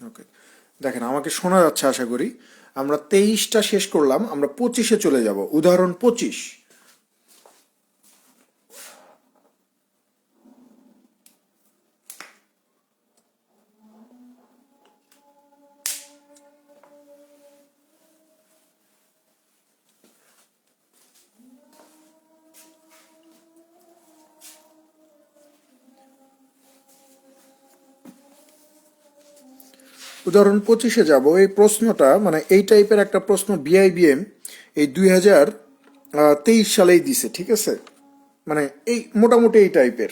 ওকে, দেখেন আমাকে শোনা যাচ্ছে আশা করি। আমরা 23টা শেষ করলাম, আমরা 25-এ চলে যাব। উদাহরণ 25। উদাহরণ 25-এ যাব। এই প্রশ্নটা মানে এই টাইপের একটা প্রশ্ন বিআইবিএম এই 2023 সালেই দিছে, ঠিক আছে? মানে এই মোটামুটি এই টাইপের।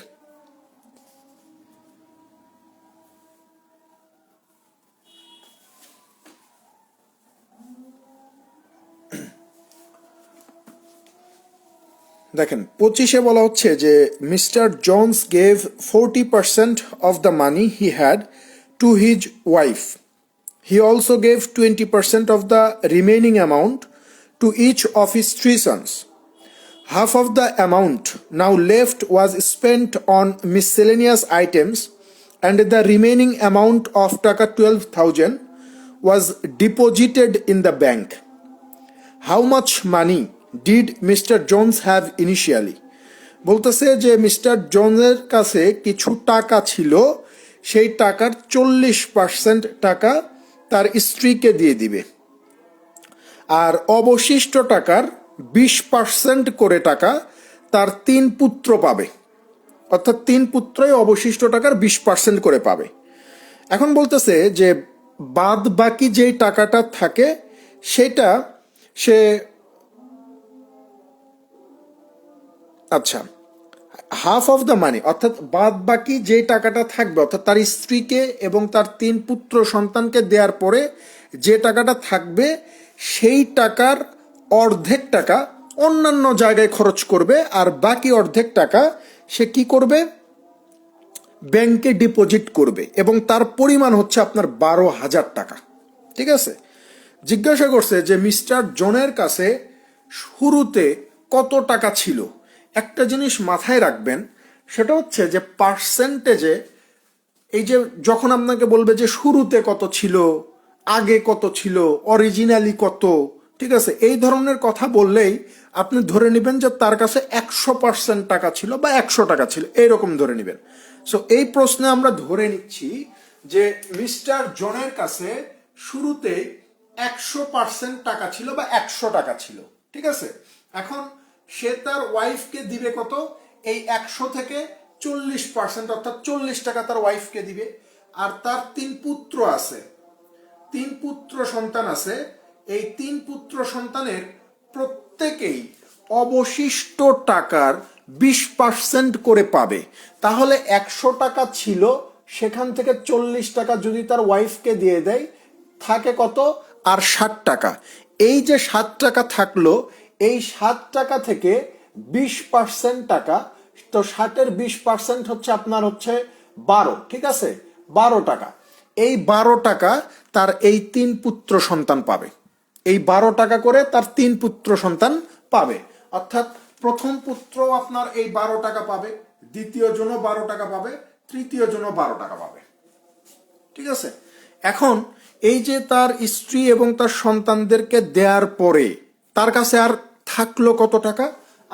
দেখেন 25-এ বলা হচ্ছে যে mister Jones gave 40% of the money he had to his wife. He also gave 20% of the remaining amount to each of his three sons. Half of the amount now left was spent on miscellaneous items, and the remaining amount of taka 12,000 was deposited in the bank. How much money did Mr. Jones have initially? বলতেছে যে mister জোন্সের কাছে কিছু টাকা ছিল, সেই টাকার 40% টাকা তার স্ত্রীকে দিয়ে দিবে, আর অবশিষ্ট টাকার 20% করে টাকা তার 3 পুত্র পাবে। অর্থাৎ 3 পুত্রই অবশিষ্ট টাকার 20% করে পাবে। এখন বলতেছে যে বাদ বাকি যেই টাকাটা থাকে সেটা সে, আচ্ছা, হাফ অফ দ্য মানি অর্থাৎ বাদ বাকি যে টাকাটা থাকবে, অর্থাৎ তার স্ত্রীকে এবং তার 3 পুত্র সন্তানকে দেওয়ার পরে যে টাকাটা থাকবে সেই টাকার অর্ধেক টাকা অন্যান্য জায়গায় খরচ করবে, আর বাকি অর্ধেক টাকা সে কি করবে, ব্যাংকে ডিপোজিট করবে, এবং তার পরিমাণ হচ্ছে আপনার 12,000 টাকা। ঠিক আছে? জিজ্ঞাসা করছে যে মিস্টার জনের কাছে শুরুতে কত টাকা ছিল। একটা জিনিস মাথায় রাখবেন, সেটা হচ্ছে যে পার্সেন্টেজে, এই যে যখন আপনাকে বলবে যে শুরুতে কত ছিল, আগে কত ছিল, অরিজিনালি কত, ঠিক আছে, এই ধরনের কথা বললেই আপনি ধরে নেবেন যে তার কাছে 100% টাকা ছিল বা 100 টাকা ছিল, এইরকম ধরে নেবেন। সো এই প্রশ্নে আমরা ধরে নিচ্ছি যে মিস্টার জনের কাছে শুরুতে 100% টাকা ছিল বা 100 টাকা ছিল। ঠিক আছে? এখন সে তার ওয়াইফকে দিবে কত, এই 100 থেকে 40%, অর্থাৎ 40 টাকা তার ওয়াইফকে দিবে। আর তার 3 পুত্র আছে, 3 পুত্র সন্তান আছে, এই 3 পুত্র সন্তানের প্রত্যেকেই অবশিষ্ট টাকার 20% করে পাবে। তাহলে 100 টাকা ছিল, সেখান থেকে 40 টাকা যদি তার ওয়াইফকে দিয়ে দেয়, থাকে কত, আর 60 টাকা। এই যে 7 টাকা থাকলো, এই 7 টাকা থেকে 20% টাকা, তো 60-এর 20% হচ্ছে আপনার হচ্ছে 12, ঠিক আছে, 12 টাকা। এই 12 টাকা তার এই 3 পুত্র সন্তান পাবে। এই 12 টাকা করে তার 3 পুত্র সন্তান পাবে। অর্থাৎ প্রথম পুত্র আপনার এই 12 টাকা পাবে, দ্বিতীয় জন 12 টাকা পাবে, তৃতীয় জন 12 টাকা পাবে। ঠিক আছে? এখন এই যে তার স্ত্রী এবং তার সন্তানদেরকে দেওয়ার পরে তার কাছে আর থাকলো কত টাকা,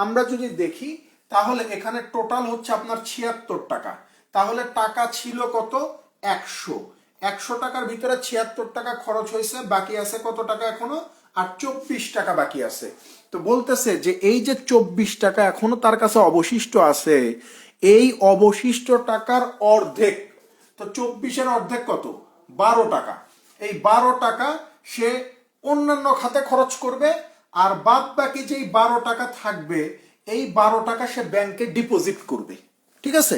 আমরা যদি দেখি তাহলে এখানে টোটাল হচ্ছে আপনার 76 টাকা। তাহলে টাকা ছিল কত, 100। 100 টাকার ভিতরে 76 টাকা খরচ হয়েছে, বাকি আছে কত টাকা এখনো, আর 24 টাকা বাকি আছে। তো বলতেছে যে এই যে 24 টাকা এখনো তার কাছে অবশিষ্ট আছে, এই অবশিষ্ট টাকার অর্ধেক, তো 24-এর অর্ধেক কত, 12 টাকা। এই 12 টাকা সে অন্যান্য খাতে খরচ করবে, আর বাদ বাকি যেই 12 টাকা থাকবে, এই 12 টাকা সে ব্যাংকে ডিপোজিট করবে। ঠিক আছে?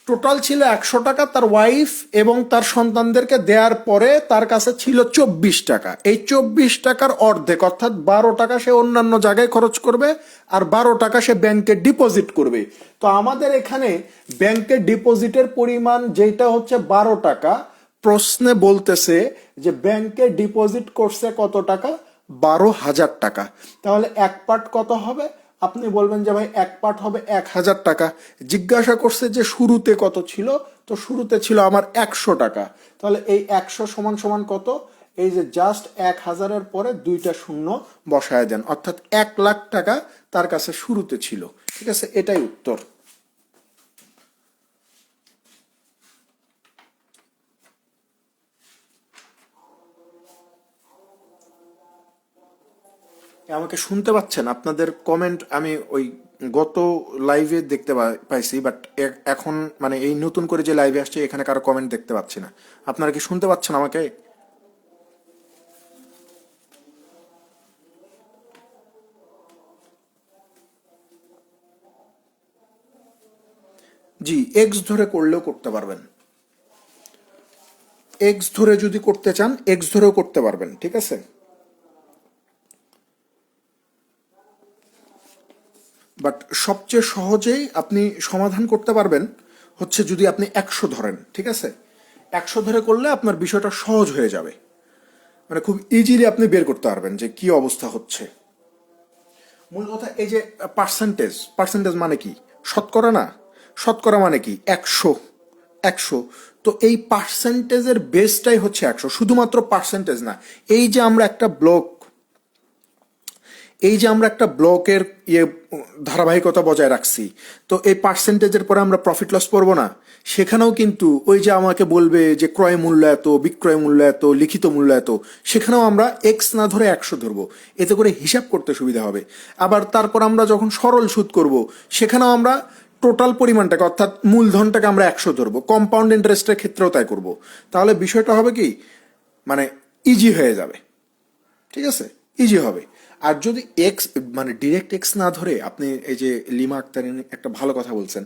টোটাল ছিল 100 টাকা তার ওয়াইফ এবং তার সন্তানদেরকে দেওয়ার পরে তার কাছে ছিল 24 টাকা। এই 24 টাকার অর্ধেক অর্থাৎ 12 টাকা সে অন্যান্য জায়গায় খরচ করবে, আর 12 টাকা সে ব্যাংকে ডিপোজিট করবে। তো আমাদের এখানে ব্যাংকে ডিপোজিটের পরিমাণ যেটা হচ্ছে 12 টাকা, প্রশ্নে বলতেছে যে ব্যাংকে ডিপোজিট করছে কত টাকা, 12,000 টাকা। তাহলে এক পার্ট কত হবে, আপনি বলবেন যে ভাই এক পার্ট হবে 1,000 টাকা। জিজ্ঞাসা করছে যে শুরুতে কত ছিল, তো শুরুতে ছিল আমার 100 টাকা। তাহলে এই 100 সমান সমান কত? এই যে জাস্ট 1,000-এর পরে 2টা শূন্য বসায় দেন, অর্থাৎ 1,00,000 টাকা তার কাছে শুরুতে ছিল। ঠিক আছে, এটাই উত্তর। আমাকে শুনতে পাচ্ছেন? আপনাদের কমেন্ট আমি ওই গত লাইভে দেখতে পাইছি, বাট এখন মানে এই নতুন করে যে লাইভে আসছে এখানে কারো কমেন্ট দেখতে পাচ্ছি না। আপনারা কি শুনতে পাচ্ছেন আমাকে? জি, এক্স ধরে করলেও করতে পারবেন। এক্স ধরে যদি করতে চান এক্স ধরেও করতে পারবেন, ঠিক আছে। বাট সবচেয়ে সহজেই আপনি সমাধান করতে পারবেন হচ্ছে যদি আপনি 100 ধরেন, ঠিক আছে। 100 ধরে করলে আপনার বিষয়টা সহজ হয়ে যাবে, মানে খুব ইজিলি আপনি বের করতে পারবেন যে কি অবস্থা হচ্ছে। মূল কথা এই যে পার্সেন্টেজ, পার্সেন্টেজ মানে কি? শতকরা না? শতকরা মানে কি? 100, 100। তো এই পার্সেন্টেজের বেসটাই হচ্ছে 100, শুধুমাত্র পার্সেন্টেজ না। এই যে আমরা একটা ব্লক, এই যে আমরা একটা ব্লকের ইয়ে ধারাবাহিকতা বজায় রাখছি, তো এই পার্সেন্টেজের পরে আমরা প্রফিট লস করবো না। সেখানেও কিন্তু ওই যে আমাকে বলবে যে ক্রয় মূল্য এত, বিক্রয় মূল্য এত, লিখিত মূল্য এত, সেখানেও আমরা এক্স না ধরে 100 ধরবো, এতে করে হিসাব করতে সুবিধা হবে। আবার তারপর আমরা যখন সরল সুদ করব, সেখানেও আমরা টোটাল পরিমাণটাকে অর্থাৎ মূলধনটাকে আমরা 100 ধরবো। কম্পাউন্ড ইন্টারেস্টের ক্ষেত্রেও তাই করব। তাহলে বিষয়টা হবে কি, মানে ইজি হয়ে যাবে, ঠিক আছে, ইজি হবে। আর যদি এক্স মানে ডিরেক্ট এক্স না ধরে আপনি এই যে লিমা আক্তারিন একটা ভালো কথা বলছেন,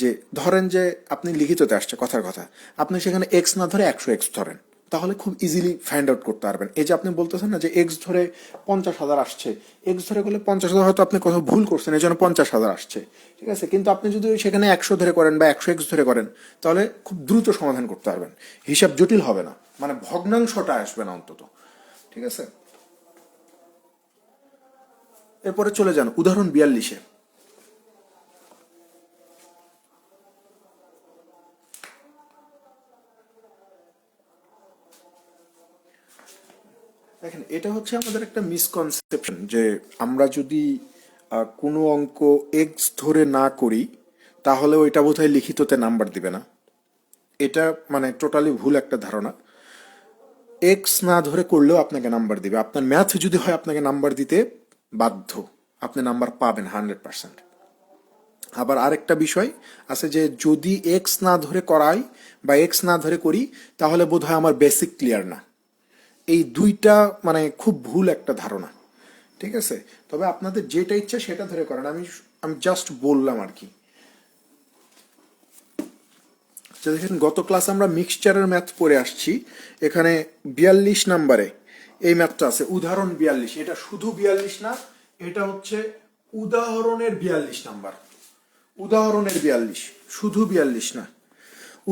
যে ধরেন যে আপনি লিখিততে আসছে কথার কথা, আপনি সেখানে এক্স না ধরে 100 এক্স ধরেন, তাহলে খুব ইজিলি ফাইন্ড আউট করতে পারবেন। এই যে আপনি বলতেছেন না যে এক্স ধরে 50,000 আসছে, এক্স ধরে করলে 50,000 হয়তো আপনি কোথাও ভুল করছেন, এই জন্য 50,000 আসছে, ঠিক আছে। কিন্তু আপনি যদি সেখানে 100 ধরে করেন বা 100 এক্স ধরে করেন, তাহলে খুব দ্রুত সমাধান করতে পারবেন, হিসাব জটিল হবে না, মানে ভগ্নাংশটা আসবে না অন্তত, ঠিক আছে। এরপরে চলে যান উদাহরণ 42-এ। দেখেন, এটা হচ্ছে আমাদের একটা মিসকনসেপশন যে আমরা যদি কোনো অঙ্ক এক্স ধরে না করি তাহলে ওইটা বোধহয় লিখিততে নাম্বার দিবে না। এটা মানে টোটালি ভুল একটা ধারণা। এক্স না ধরে করলেও আপনাকে নাম্বার দিবে। আপনার ম্যাথ যদি হয় আপনাকে নাম্বার দিতে বাধ্য, আপনি নাম্বার পাবেন 100%। আবার আরেকটা বিষয় আছে যে যদি এক্স না ধরে করাই বা এক্স না ধরে করি তাহলে বোধহয় আমার বেসিক ক্লিয়ার না। এই দুইটা মানে খুব ভুল একটা ধারণা, ঠিক আছে। তবে আপনাদের যেটা ইচ্ছা সেটা ধরে করেন, আমি আমি জাস্ট বললাম আর কি। আচ্ছা দেখেন, গত ক্লাসে আমরা মিক্সচারের ম্যাথ পড়ে আসছি। এখানে 42 নাম্বারে এই ম্যাথটা আছে, উদাহরণ 42। এটা শুধু 42 না, এটা হচ্ছে উদাহরণের 42 নাম্বার। উদাহরণের 42, শুধু 42 না।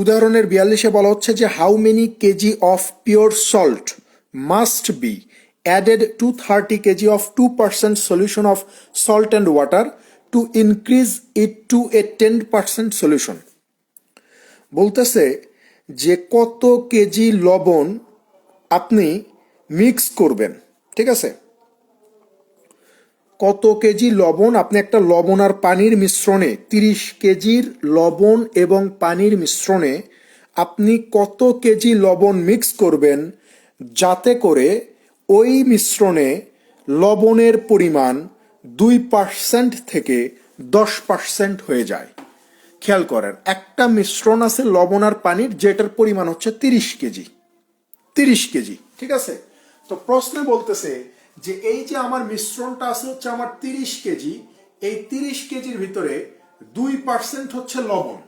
উদাহরণের 42-এ বলা হচ্ছে যে how many kg of pure salt must be added to 30 kg of 2% solution of salt and water to increase it to a 10% solution. বলতেছে যে কত কেজি লবণ আপনি মিক্স করবেন, ঠিক আছে। কত কেজি লবণ আপনি একটা লবণ আর পানির মিশ্রণে, 30 কেজির লবণ এবং পানির মিশ্রণে আপনি কত কেজি লবণ মিক্স করবেন যাতে করে ওই মিশ্রণে লবণের পরিমাণ 2% থেকে 10% হয়ে যায়। খেয়াল করেন, একটা মিশ্রণ আছে লবণ আর পানির যেটার পরিমাণ হচ্ছে 30 কেজি, 30 কেজি, ঠিক আছে। তো প্রশ্নে বলতেছে যে এই যে আমার মিশ্রণটা আছে হচ্ছে আমার 30 কেজি, এই 30 কেজির ভিতরে 2% হচ্ছে লবণ।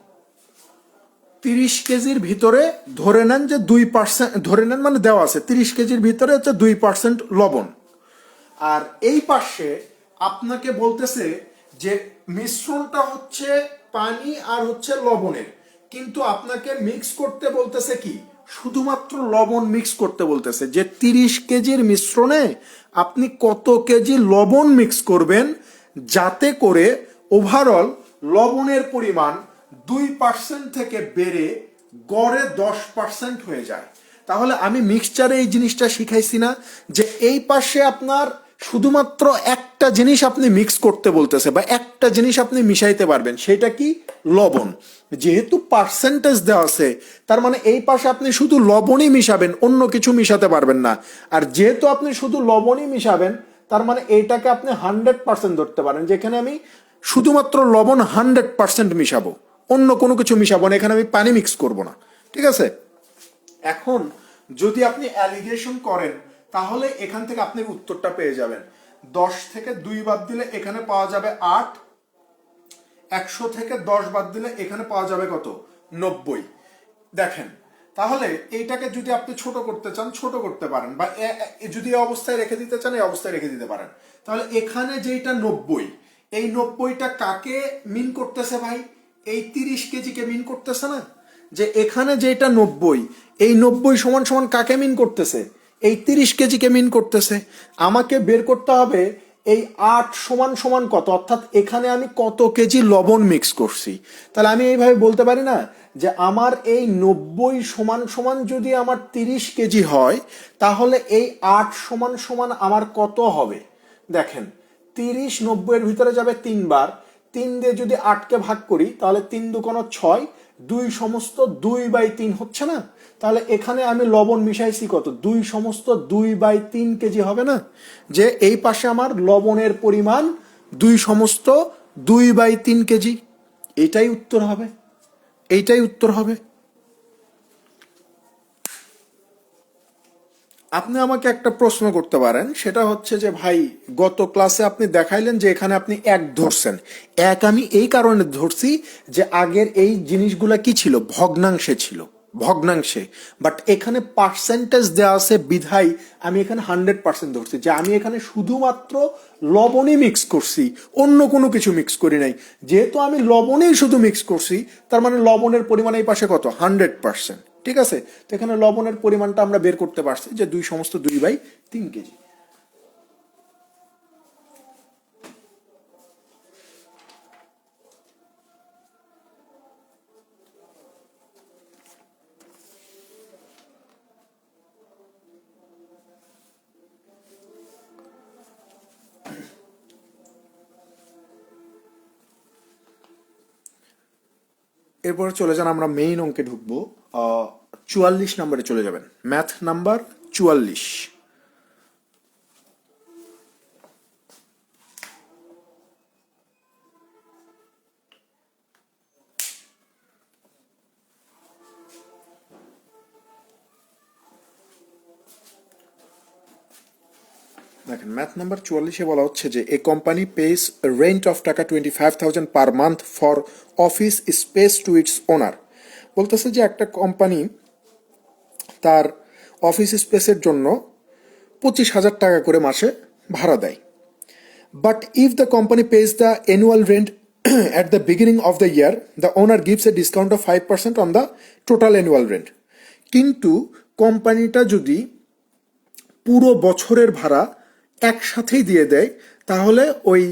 30 কেজির ভিতরে ধরে নেন যে 2%, ধরে নেন মানে দেওয়া আছে 30 কেজির ভিতরে হচ্ছে 2% লবণ। আর এই পাশে আপনাকে বলতেছে যে মিশ্রণটা হচ্ছে পানি আর হচ্ছে লবণের, কিন্তু আপনাকে মিক্স করতে বলতেছে কি, শুধুমাত্র লবণ মিক্স করতে বলতেছে। যে 30 কেজির মিশ্রণে আপনি কত কেজি লবণ মিক্স করবেন যাতে করে ওভারঅল লবণের পরিমাণ 2% থেকে বেড়ে গড়ে 10% হয়ে যায়। তাহলে আমি মিক্সচারে এই জিনিসটা শিখাইছি না যে এই পাশে আপনার শুধুমাত্র একটা জিনিস আপনি মিক্স করতে বলতেছে বা একটা জিনিস আপনি মিশাইতে পারবেন, সেটা কি? লবণ। যেহেতু পার্সেন্টেজ দেওয়া আছে, তার মানে এই পাশে আপনি শুধু লবণই মিশাবেন, অন্য কিছু মিশাতে পারবেন না। আর যেহেতু আপনি শুধু লবণই মিশাবেন, তার মানে এইটাকে আপনি 100% ধরতে পারেন, যেখানে আমি শুধুমাত্র লবণ 100% মিশাবো, অন্য কোনো কিছু মিশাবো না, এখানে আমি পানি মিক্স করব না। ঠিক আছে? এখন যদি আপনি অ্যালিগেশন করেন, তাহলে এখান থেকে আপনি উত্তরটা পেয়ে যাবেন। 10 থেকে 2 বাদ দিলে এখানে পাওয়া যাবে 8, 100 থেকে 10 বাদ দিলে এখানে পাওয়া যাবে কত? 90। দেখেন, তাহলে এইটাকে যদি আপনি ছোট করতে চান ছোট করতে পারেন, বা যদি এই অবস্থায় রেখে দিতে চান এই অবস্থায় রেখে দিতে পারেন। তাহলে এখানে যেটা 90, এই 90টা কাকে মিন করতেছে ভাই? এই 30 কেজিকে মিন করতেছে না? যে এখানে যেটা 90, এই 90 সমান সমান কাকে মিন করতেছে? এই 30 কেজিকে মিন করতেছে। আমাকে বের করতে হবে এই 8 সমান সমান কত, অর্থাৎ এখানে আমি কত কেজি লবণ মিক্স করছি। তাহলে আমি এইভাবে বলতে পারি না যে আমার এই 90 সমান সমান যদি আমার 30 কেজি হয়, তাহলে এই 8 সমান সমান আমার কত হবে? দেখেন, 30 90 এর ভিতরে যাবে 3 বার, 3 দিয়ে যদি 8কে ভাগ করি তাহলে 3 দুগুণ 6, 2 সমস্ত 2/3 হচ্ছে না? তাহলে এখানে আমি লবণ মিশাইছি কত? 2 সমস্ত 2/3 কেজি হবে না? যে এই পাশে আমার লবণের পরিমাণ 2 সমস্ত 2/3 কেজি। এটাই উত্তর হবে, এইটাই উত্তর হবে। আপনি আমাকে একটা প্রশ্ন করতে পারেন, সেটা হচ্ছে যে ভাই, গত ক্লাসে আপনি দেখাইলেন যে এখানে আপনি 1 ধরছেন। 1 আমি এই কারণে ধরছি যে আগের এই জিনিসগুলা কি ছিল? ভগ্নাংশে ছিল, ভগ্নাংশে। বাট এখানে পার্সেন্টেজ দেওয়া আছে বিধায় আমি এখানে 100% ধরছি, যে আমি এখানে শুধুমাত্র লবণই মিক্স করছি, অন্য কোনো কিছু মিক্স করি নাই। যেহেতু আমি লবণেই শুধু মিক্স করছি, তার মানে লবণের পরিমাণ এই পাশে কত? 100%। ঠিক আছে? তো এখানে লবণের পরিমাণটা আমরা বের করতে পারছি যে 2 সমস্ত 2/3 কেজি। এরপরে চলে যান, আমরা মেইন অঙ্কে ঢুকবো। 44 নম্বরে চলে যাবেন, ম্যাথ নাম্বার 44। দেখেন, ম্যাথ নাম্বার 44-এ বলা হচ্ছে যে a company pays rent of টাকা 25,000 per month for office space to its owner. বলতেছে যে একটা কোম্পানি তার অফিস স্পেসের জন্য 25,000 টাকা করে মাসে ভাড়া দেয়। But if the company page the annual rent at the beginning of the year, the owner gives a discount of 5% on the total annual rent. কিন্তু কোম্পানিটা যদি পুরো বছরের ভাড়া একসাথেই দিয়ে দেয়, তাহলে ওই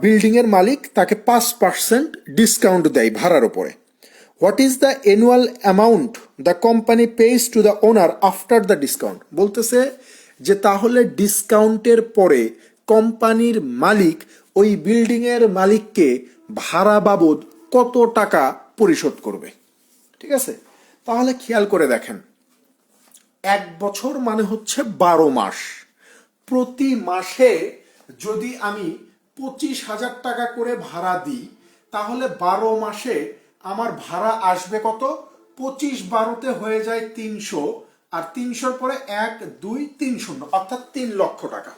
বিল্ডিংয়ের মালিক তাকে 5% ডিসকাউন্ট দেয় ভাড়ার উপরে। What is the annual amount the company page to the owner after the discount? বলতেছে যে তাহলে ডিসকাউন্টের পরে কোম্পানির মালিক ওই বিল্ডিংয়ের মালিককে ভাড়া বাবদ কত টাকা পরিশোধ করবে। ঠিক আছে? তাহলে খেয়াল করে দেখেন, 1 বছর মানে হচ্ছে 12 মাস। প্রতি মাসে যদি আমি 25,000 টাকা করে ভাড়া দিই, তাহলে 12 মাসে আমার ভাড়া আসবে কত? 25 12-তে হয়ে যায় 300, আর 300-র পরে 1 2 3 0, অর্থাৎ 3 লক্ষ টাকা।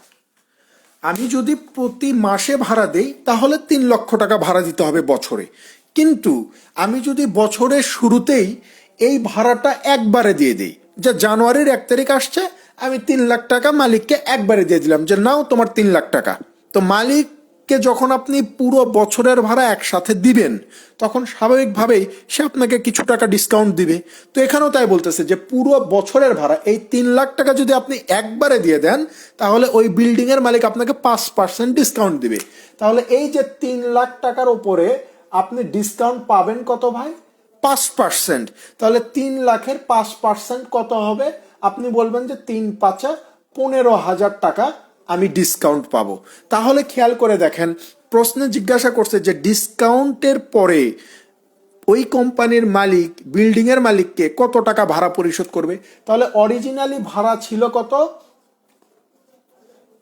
আমি যদি প্রতি মাসে ভাড়া দেই তাহলে 3 লক্ষ টাকা ভাড়া দিতে হবে বছরে। কিন্তু আমি যদি বছরের শুরুতেই এই ভাড়াটা একবারে দিয়ে দিই, যে জানুয়ারির 1 তারিখ আসছে, আমি 3 লাখ টাকা মালিককে একবারে দিয়ে দিলাম যে নাও তোমার 3 লাখ টাকা, তো মালিক মালিককে যখন আপনি পুরো বছরের ভাড়া একসাথে দিবেন, তখন স্বাভাবিকভাবেই সে আপনাকে কিছু টাকা ডিসকাউন্ট দিবে। তো এখানেও তাই বলতেছে যে পুরো বছরের ভাড়া এই 3 লাখ টাকা যদি আপনি একবারে দিয়ে দেন, তাহলে ওই বিল্ডিংয়ের মালিক আপনাকে 5% ডিসকাউন্ট দিবে। তাহলে এই যে 3 লাখ টাকার উপরে আপনি ডিসকাউন্ট পাবেন কত ভাই? 5%। তাহলে 3 লাখের 5% কত হবে? আপনি বলবেন যে 3 × 5 = 15,000 টাকা আমি ডিসকাউন্ট পাবো। তাহলে খেয়াল করে দেখেন, প্রশ্নে জিজ্ঞাসা করছে যে ডিসকাউন্টের পরে ওই কোম্পানির মালিক বিল্ডিং এর মালিককে কত টাকা ভাড়া পরিশোধ করবে। তাহলে অরিজিনালি ভাড়া ছিল কত?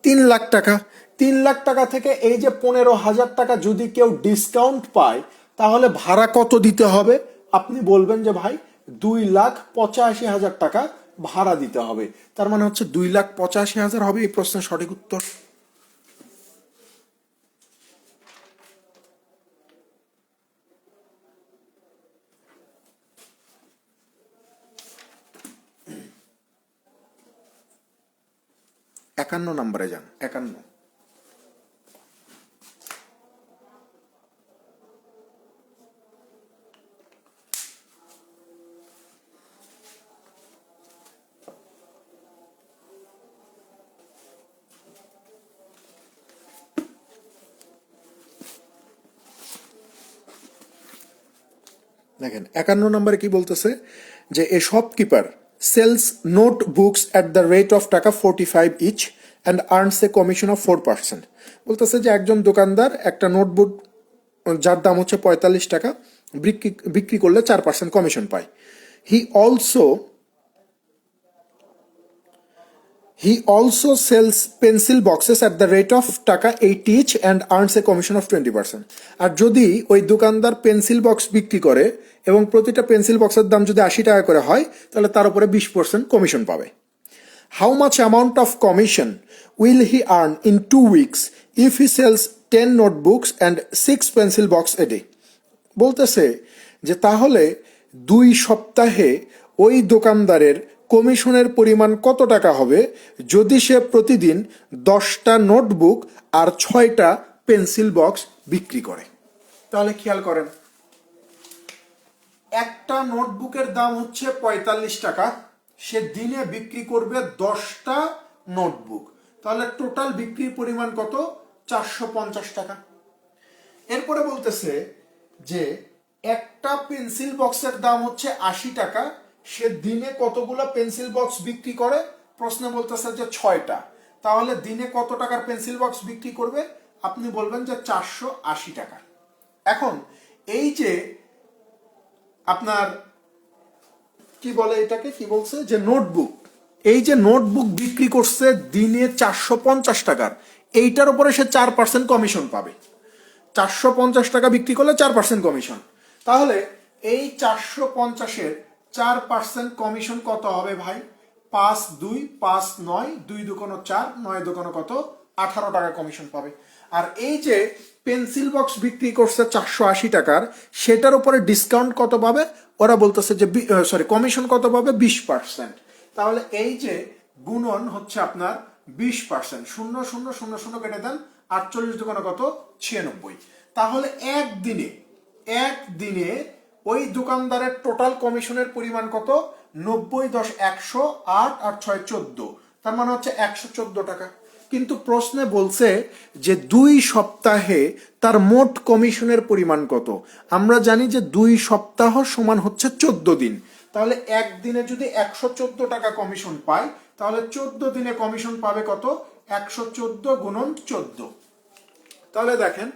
3 লাখ টাকা। 3 লাখ টাকা থেকে এই যে 15,000 টাকা যদি কেউ ডিসকাউন্ট পায়, তাহলে ভাড়া কত দিতে হবে? আপনি বলবেন যে ভাই 2,85,000 টাকা ভাড়া দিতে হবে। তার মানে হচ্ছে 2,85,000 হবে এই প্রশ্নের সঠিক উত্তর। একান্ন নম্বরে যান, 51। দেখেন 51 নম্বরে কি বলতেছে যে a shopkeeper sells note books at the rate of টাকা 45 each and earns a commission of 4%। বলতেছে যে একজন দোকানদার একটা নোটবুক যার দাম হচ্ছে 45 টাকা বিক্রি করলে 4% কমিশন পায়। He also He also sells pencil boxes at the rate of টাকা 80 each and earns a commission of 20%. আর যদি ওই দোকানদার পেন্সিল বক্স বিক্রি করে এবং প্রতিটা পেন্সিল বক্সের দাম যদি 80 টাকা করে হয়, তাহলে তার উপরে 20% কমিশন পাবে। How much amount of commission will he earn in 2 weeks if he sells 10 notebooks and 6 pencil box a day? বলতেছে যে তাহলে 2 সপ্তাহে ওই দোকানদারের কমিশনের পরিমাণ কত টাকা হবে যদি সে প্রতিদিন 10টা নোটবুক আর 6টা পেন্সিল বক্স বিক্রি করে। তাহলে খেয়াল করেন, একটা নোটবুকের দাম হচ্ছে 45 টাকা, সে দিনে বিক্রি করবে 10টা নোটবুক, তাহলে টোটাল বিক্রির পরিমাণ কত? 450 টাকা। এরপরে বলতেছে যে একটা পেন্সিল বক্সের দাম হচ্ছে 80 টাকা, সে দিনে কতগুলো পেন্সিল বক্স বিক্রি করে? প্রশ্ন বলতেছে যে 6টা, তাহলে দিনে কত টাকার পেন্সিল বক্স বিক্রি করবে? আপনি বলবেন যে 480 টাকা। এখন এই যে আপনার কি বলে এটাকে, কি বলছে যে নোটবুক, এই যে নোটবুক বিক্রি করছে দিনে 450 টাকার, এইটার উপরে সে 4% কমিশন পাবে। 450 টাকা বিক্রি করলে 4% কমিশন। তাহলে এই 450-এর 4% কমিশন কত হবে ভাই? 5 2 5 9, 2 2 4, 9 2 কত? 18 টাকা কমিশন পাবে। আর এই যে পেন্সিল বক্স বিক্রি করছে 480 টাকার, সেটার উপরে ডিসকাউন্ট কত পাবে? ওরা বলতেছে যে কমিশন কত পাবে? 20%। তাহলে এই যে গুণন হচ্ছে আপনার 20%, 0 0 0 0 কেটে দেন, 48 2 কত? 96। তাহলে একদিনে ওই দোকানদারের টোটাল কমিশনের পরিমাণ কত? 90 10 100, 8 আর 6 14, তার মানে হচ্ছে 114 টাকা। কিন্তু প্রশ্নে বলছে যে 2 সপ্তাহে তার মোট কমিশনের পরিমাণ কত। আমরা জানি যে 2 সপ্তাহ সমান হচ্ছে 14 দিন। তাহলে একদিনে যদি 114 টাকা কমিশন পায়, তাহলে 14 দিনে কমিশন পাবে কত? 114 গুণন 14। তাহলে দেখেন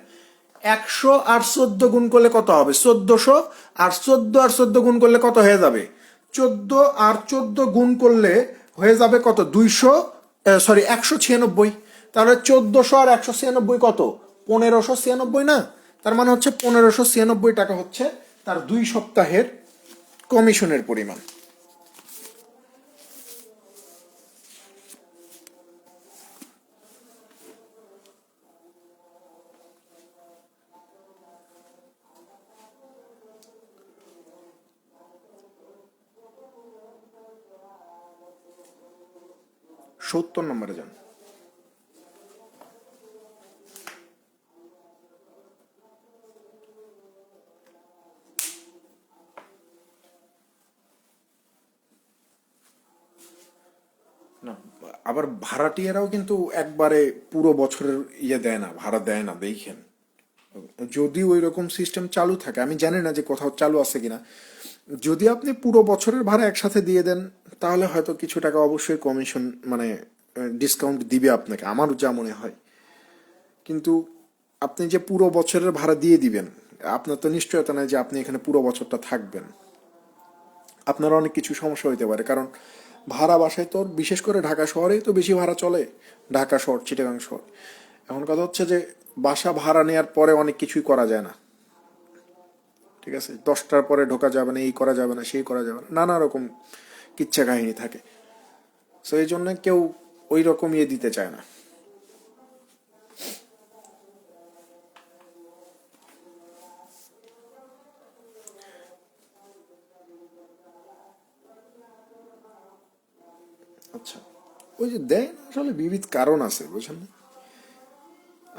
100 আর 14 গুণ করলে কত হবে? 1400। আর 14 আর 14 গুণ করলে কত হয়ে যাবে? 14 আর 14 গুণ করলে হয়ে যাবে কত? 196। তাহলে 1400 আর 196 কত? 1596 না? তার মানে হচ্ছে 1596 টাকা হচ্ছে তার 2 সপ্তাহের কমিশনের পরিমাণ। নম্বরে যান। আবার ভাড়াটিয়ারাও কিন্তু একবারে পুরো বছরের দেয় না, ভাড়া দেয় না, দেখেন। যদি ওই রকম সিস্টেম চালু থাকে, আমি জানি না যে কোথাও চালু আছে কিনা, যদি আপনি পুরো বছরের ভাড়া একসাথে দিয়ে দেন, তাহলে হয়তো কিছু টাকা অবশ্যই কমিশন মানে ডিসকাউন্ট দিবে আপনাকে, আমার যা মনে হয়। কিন্তু আপনি যে পুরো বছরের ভাড়া দিয়ে দিবেন, আপনার তো নিশ্চয়তা নাই যে আপনি এখানে পুরো বছরটা থাকবেন। আপনার অনেক কিছু সমস্যা হইতে পারে, কারণ ভাড়া বাসায় তো বিশেষ করে ঢাকা শহরেই তো বেশি ভাড়া চলে, ঢাকা শহর, চিটাগাং শহর। এখন কথা হচ্ছে যে বাসা ভাড়া নেওয়ার পরে অনেক কিছুই করা যায় না, ঠিক আছে? 10টার পরে ঢোকা যাবে না, এই করা যাবে না, সেই করা যাবে না, নানা রকম কিচ্ছা কাহিনী থাকে। সো এই জন্য কেউ ওই রকম দিতে চায় না। আচ্ছা, ওই যে দেয় না, আসলে বিবিধ কারণ আছে, বুঝছেন না?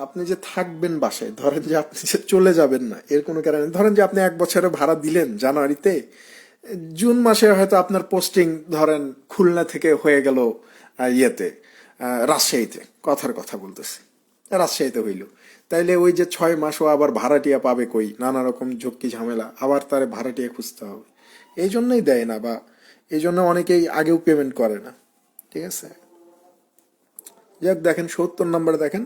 আপনি যে থাকবেন বাসায়, ধরেন যে আপনি যে চলে যাবেন না, এর কোনো কারণে ধরেন যে আপনি 1 বছরের ভাড়া দিলেন জানুয়ারিতে, জুন মাসে হয়তো আপনার পোস্টিং ধরেন খুলনা থেকে হয়ে গেল রাজশাহীতে, কথার কথা বলতেছি, রাজশাহীতে হইল। তাইলে ওই যে 6 মাসও আবার ভাড়াটিয়া পাবে কই, নানা রকম ঝক্কি ঝামেলা, আবার তার ভাড়াটিয়া খুঁজতে হবে। এই জন্যই দেয় না, বা এই জন্য অনেকেই আগেও পেমেন্ট করে না, ঠিক আছে? যাক, দেখেন 70 নম্বরে দেখেন,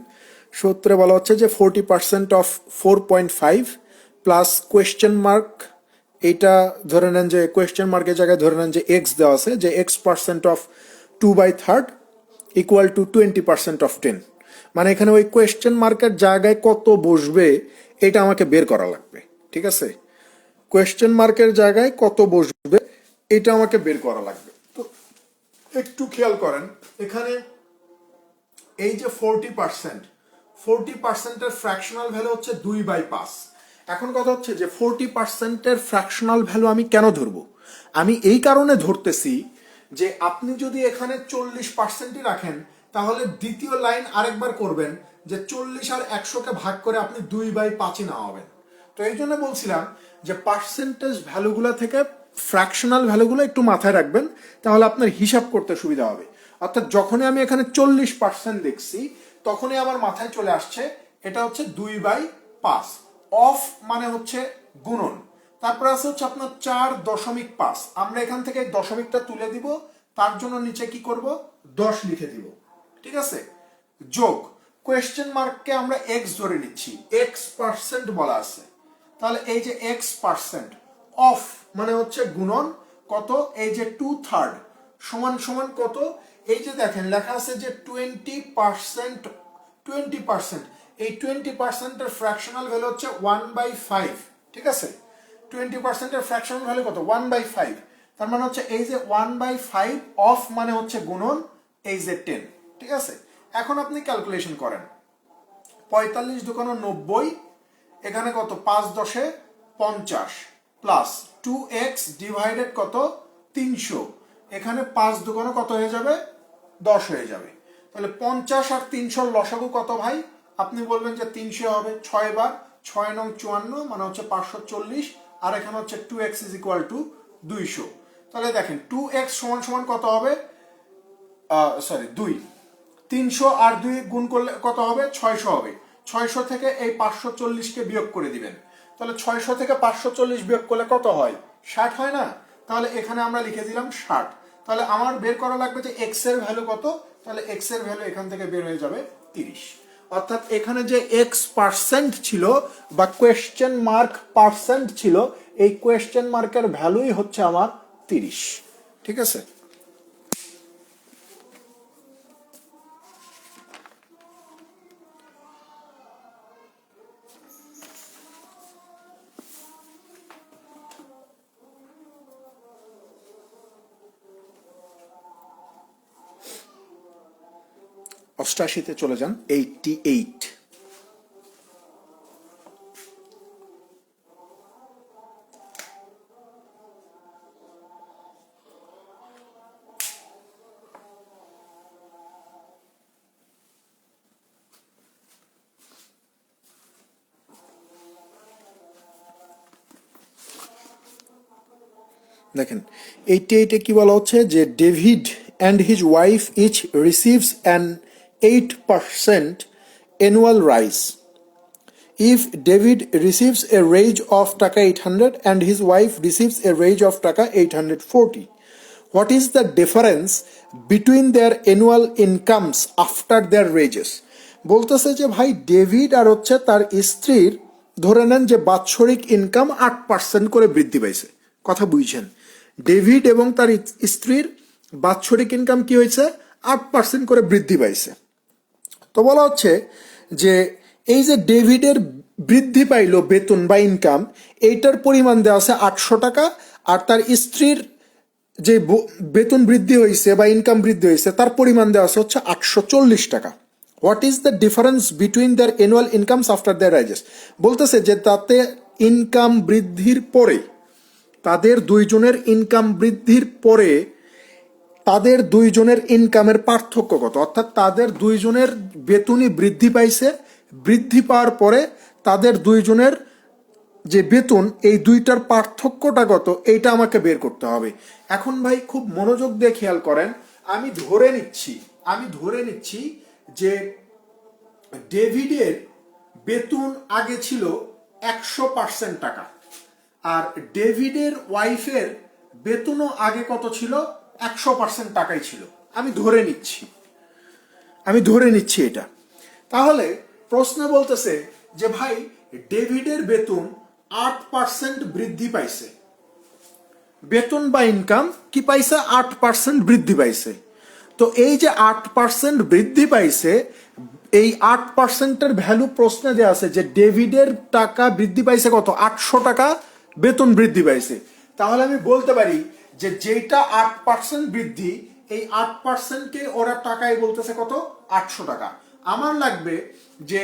70-এ বলা হচ্ছে যে 40% অফ 4.5 প্লাস কোয়েশ্চেন মার্ক। এইটা ধরে নেন যে কোয়েশ্চেন মার্কের জায়গায় ধরে নেন যে এক্স দেওয়া আছে, যে X% of 2/3 equal to 20% of 10। মানে এখানে ওই কোয়েশ্চেন মার্কের জায়গায় কত বসবে এটা আমাকে বের করা লাগবে, ঠিক আছে? কোয়েশ্চেন মার্কের জায়গায় কত বসবে এটা আমাকে বের করা লাগবে। তো একটু খেয়াল করেন, এখানে এই যে 40%, 40%-এর ফ্র্যাকশনাল ভ্যালু হচ্ছে 2/5। এখন কথা হচ্ছে যে 40%-এর ফ্র্যাকশনাল ভ্যালু আমি কেন ধরবো? আমি এই কারণে ধরতেছি যে আপনি যদি এখানে 40%ই রাখেন, তাহলে দ্বিতীয় লাইন আরেকবার করবেন যে 40 আর 100-কে ভাগ করে আপনি 2/5-ই নামাবেন। তো এই জন্য বলছিলাম যে পার্সেন্টেজ ভ্যালুগুলো থেকে ফ্র্যাকশনাল ভ্যালুগুলো একটু মাথায় রাখবেন, তাহলে আপনার হিসাব করতে সুবিধা হবে। অর্থাৎ যখনই আমি এখানে 40% দেখছি, তখনই আমার মাথায় চলে আসছে এটা হচ্ছে 2/5। অফ মানে হচ্ছে গুণন, তারপরে আছে হচ্ছে আপনার 4.5। আমরা এখান থেকে দশমিকটা তুলে দিব, তার জন্য নিচে কি করব, 10 লিখে দিব, ঠিক আছে? যোগ, কোয়েশ্চেন মার্ককে আমরা এক্স ধরে নিচ্ছি, X% বলা আছে, তাহলে এই যে X%, অফ মানে হচ্ছে গুণন, কত, এই যে 2/3 সমান সমান কত, এই যে দেখেন লেখা আছে যে 20%। 20%, এই 20%-এর ফ্র্যাকশনাল ভ্যালু হচ্ছে 1/5, ঠিক আছে? 20%-এর ফ্র্যাকশনাল ভ্যালু কত, 1/5। তার মানে হচ্ছে এই যে 1/5 অফ মানে হচ্ছে গুণন এই যে 10, ঠিক আছে? এখন আপনি ক্যালকুলেশন করেন, 45 দুগুণ 90, এখানে কত, 5×10 50, প্লাস 2x ডিভাইডেড কত, 300, এখানে 5 দুগুণ কত হয়ে যাবে, 10 হয়ে যাবে। তাহলে 50 আর 300 লসাগু কত ভাই? আপনি বলবেন যে 300 হবে 6 বার, 6 নং 54 মানে হচ্ছে 540, আর এখানে হচ্ছে 2x ইজ ইকুয়াল টু 200। তাহলে দেখেন 2x সমান সমান কত হবে, সরি 2, 300 আর 2 গুণ করলে কত হবে, 600 হবে। 600 থেকে এই 540-কে বিয়োগ করে দিবেন, তাহলে 600 থেকে 540 বিয়োগ করলে কত হয়, 60 হয় না? তাহলে এখানে আমরা লিখে দিলাম 60। তাহলে আমার বের করা লাগবে যে এক্স এর ভ্যালু কত, তাহলে এক্স এর ভ্যালু এখান থেকে বের হয়ে যাবে 30। অর্থাৎ এখানে যে X% ছিল বা কোয়েশ্চেন মার্ক পার্সেন্ট ছিল, এই কোয়েশ্চেন মার্কের ভ্যালুই হচ্ছে আমার 30, ঠিক আছে? অষ্টাশিতে চলে যান, 88। দেখেন 88-এ কি বলা হচ্ছে যে David and his wife each receives an 8% annual rise. If David receives a wage of taka 800 and his wife receives a wage of taka 840, what is the difference between their annual incomes after their wages? বলতেছে যে ভাই David আর হচ্ছে তার স্ত্রীর ধরে নেন যে বাৎসরিক ইনকাম 8% করে বৃদ্ধি পাইছে। কথা বুঝছেন? ডেভিড এবং তার স্ত্রীর বাৎসরিক ইনকাম কি হয়েছে? 8% করে বৃদ্ধি পাইছে। তো বলা হচ্ছে যে এই যে ডেভিডের বৃদ্ধি পাইল বেতন বা ইনকাম, এইটার পরিমাণ দেওয়া আছে 800 টাকা, আর তার স্ত্রীর যে বেতন বৃদ্ধি হয়েছে বা ইনকাম বৃদ্ধি হয়েছে তার পরিমাণ দেওয়া আছে হচ্ছে 840 টাকা। What is the difference between there annual incomes after their rises? বলতেছে যে তাতে ইনকাম বৃদ্ধির পরে, তাদের দুইজনের ইনকাম বৃদ্ধির পরে তাদের দুইজনের ইনকামের পার্থক্য কত, অর্থাৎ তাদের দুইজনের বেতনই বৃদ্ধি পাইছে, বৃদ্ধি পাওয়ার পরে তাদের দুইজনের যে বেতন এই দুইটার পার্থক্যটা কত, এইটা আমাকে বের করতে হবে। এখন ভাই খুব মনোযোগ দিয়ে খেয়াল করেন, আমি ধরে নিচ্ছি যে ডেভিডের বেতন আগে ছিল 100% টাকা, আর ডেভিডের ওয়াইফের বেতনও আগে কত ছিল? 100% টাকাই ছিল। আমি ধরে নিচ্ছি এটা। তাহলে প্রশ্ন বলতেছে যে ভাই ডেভিডের বেতন 8% বৃদ্ধি পাইছে, বেতন বা ইনকাম কি পাইছে? 8% বৃদ্ধি পাইছে। তো এই যে 8% বৃদ্ধি পাইছে, এই 8%-এর ভ্যালু প্রশ্নে দেওয়া আছে যে ডেভিডের টাকা বৃদ্ধি পাইছে কত? 800 টাকা বেতন বৃদ্ধি পাইছে। তাহলে আমি বলতে পারি যে যেটা 8% বৃদ্ধি, এই 8%-কে ওরা টাকায় বলতেছে কত? 800 টাকা। আমার লাগবে যে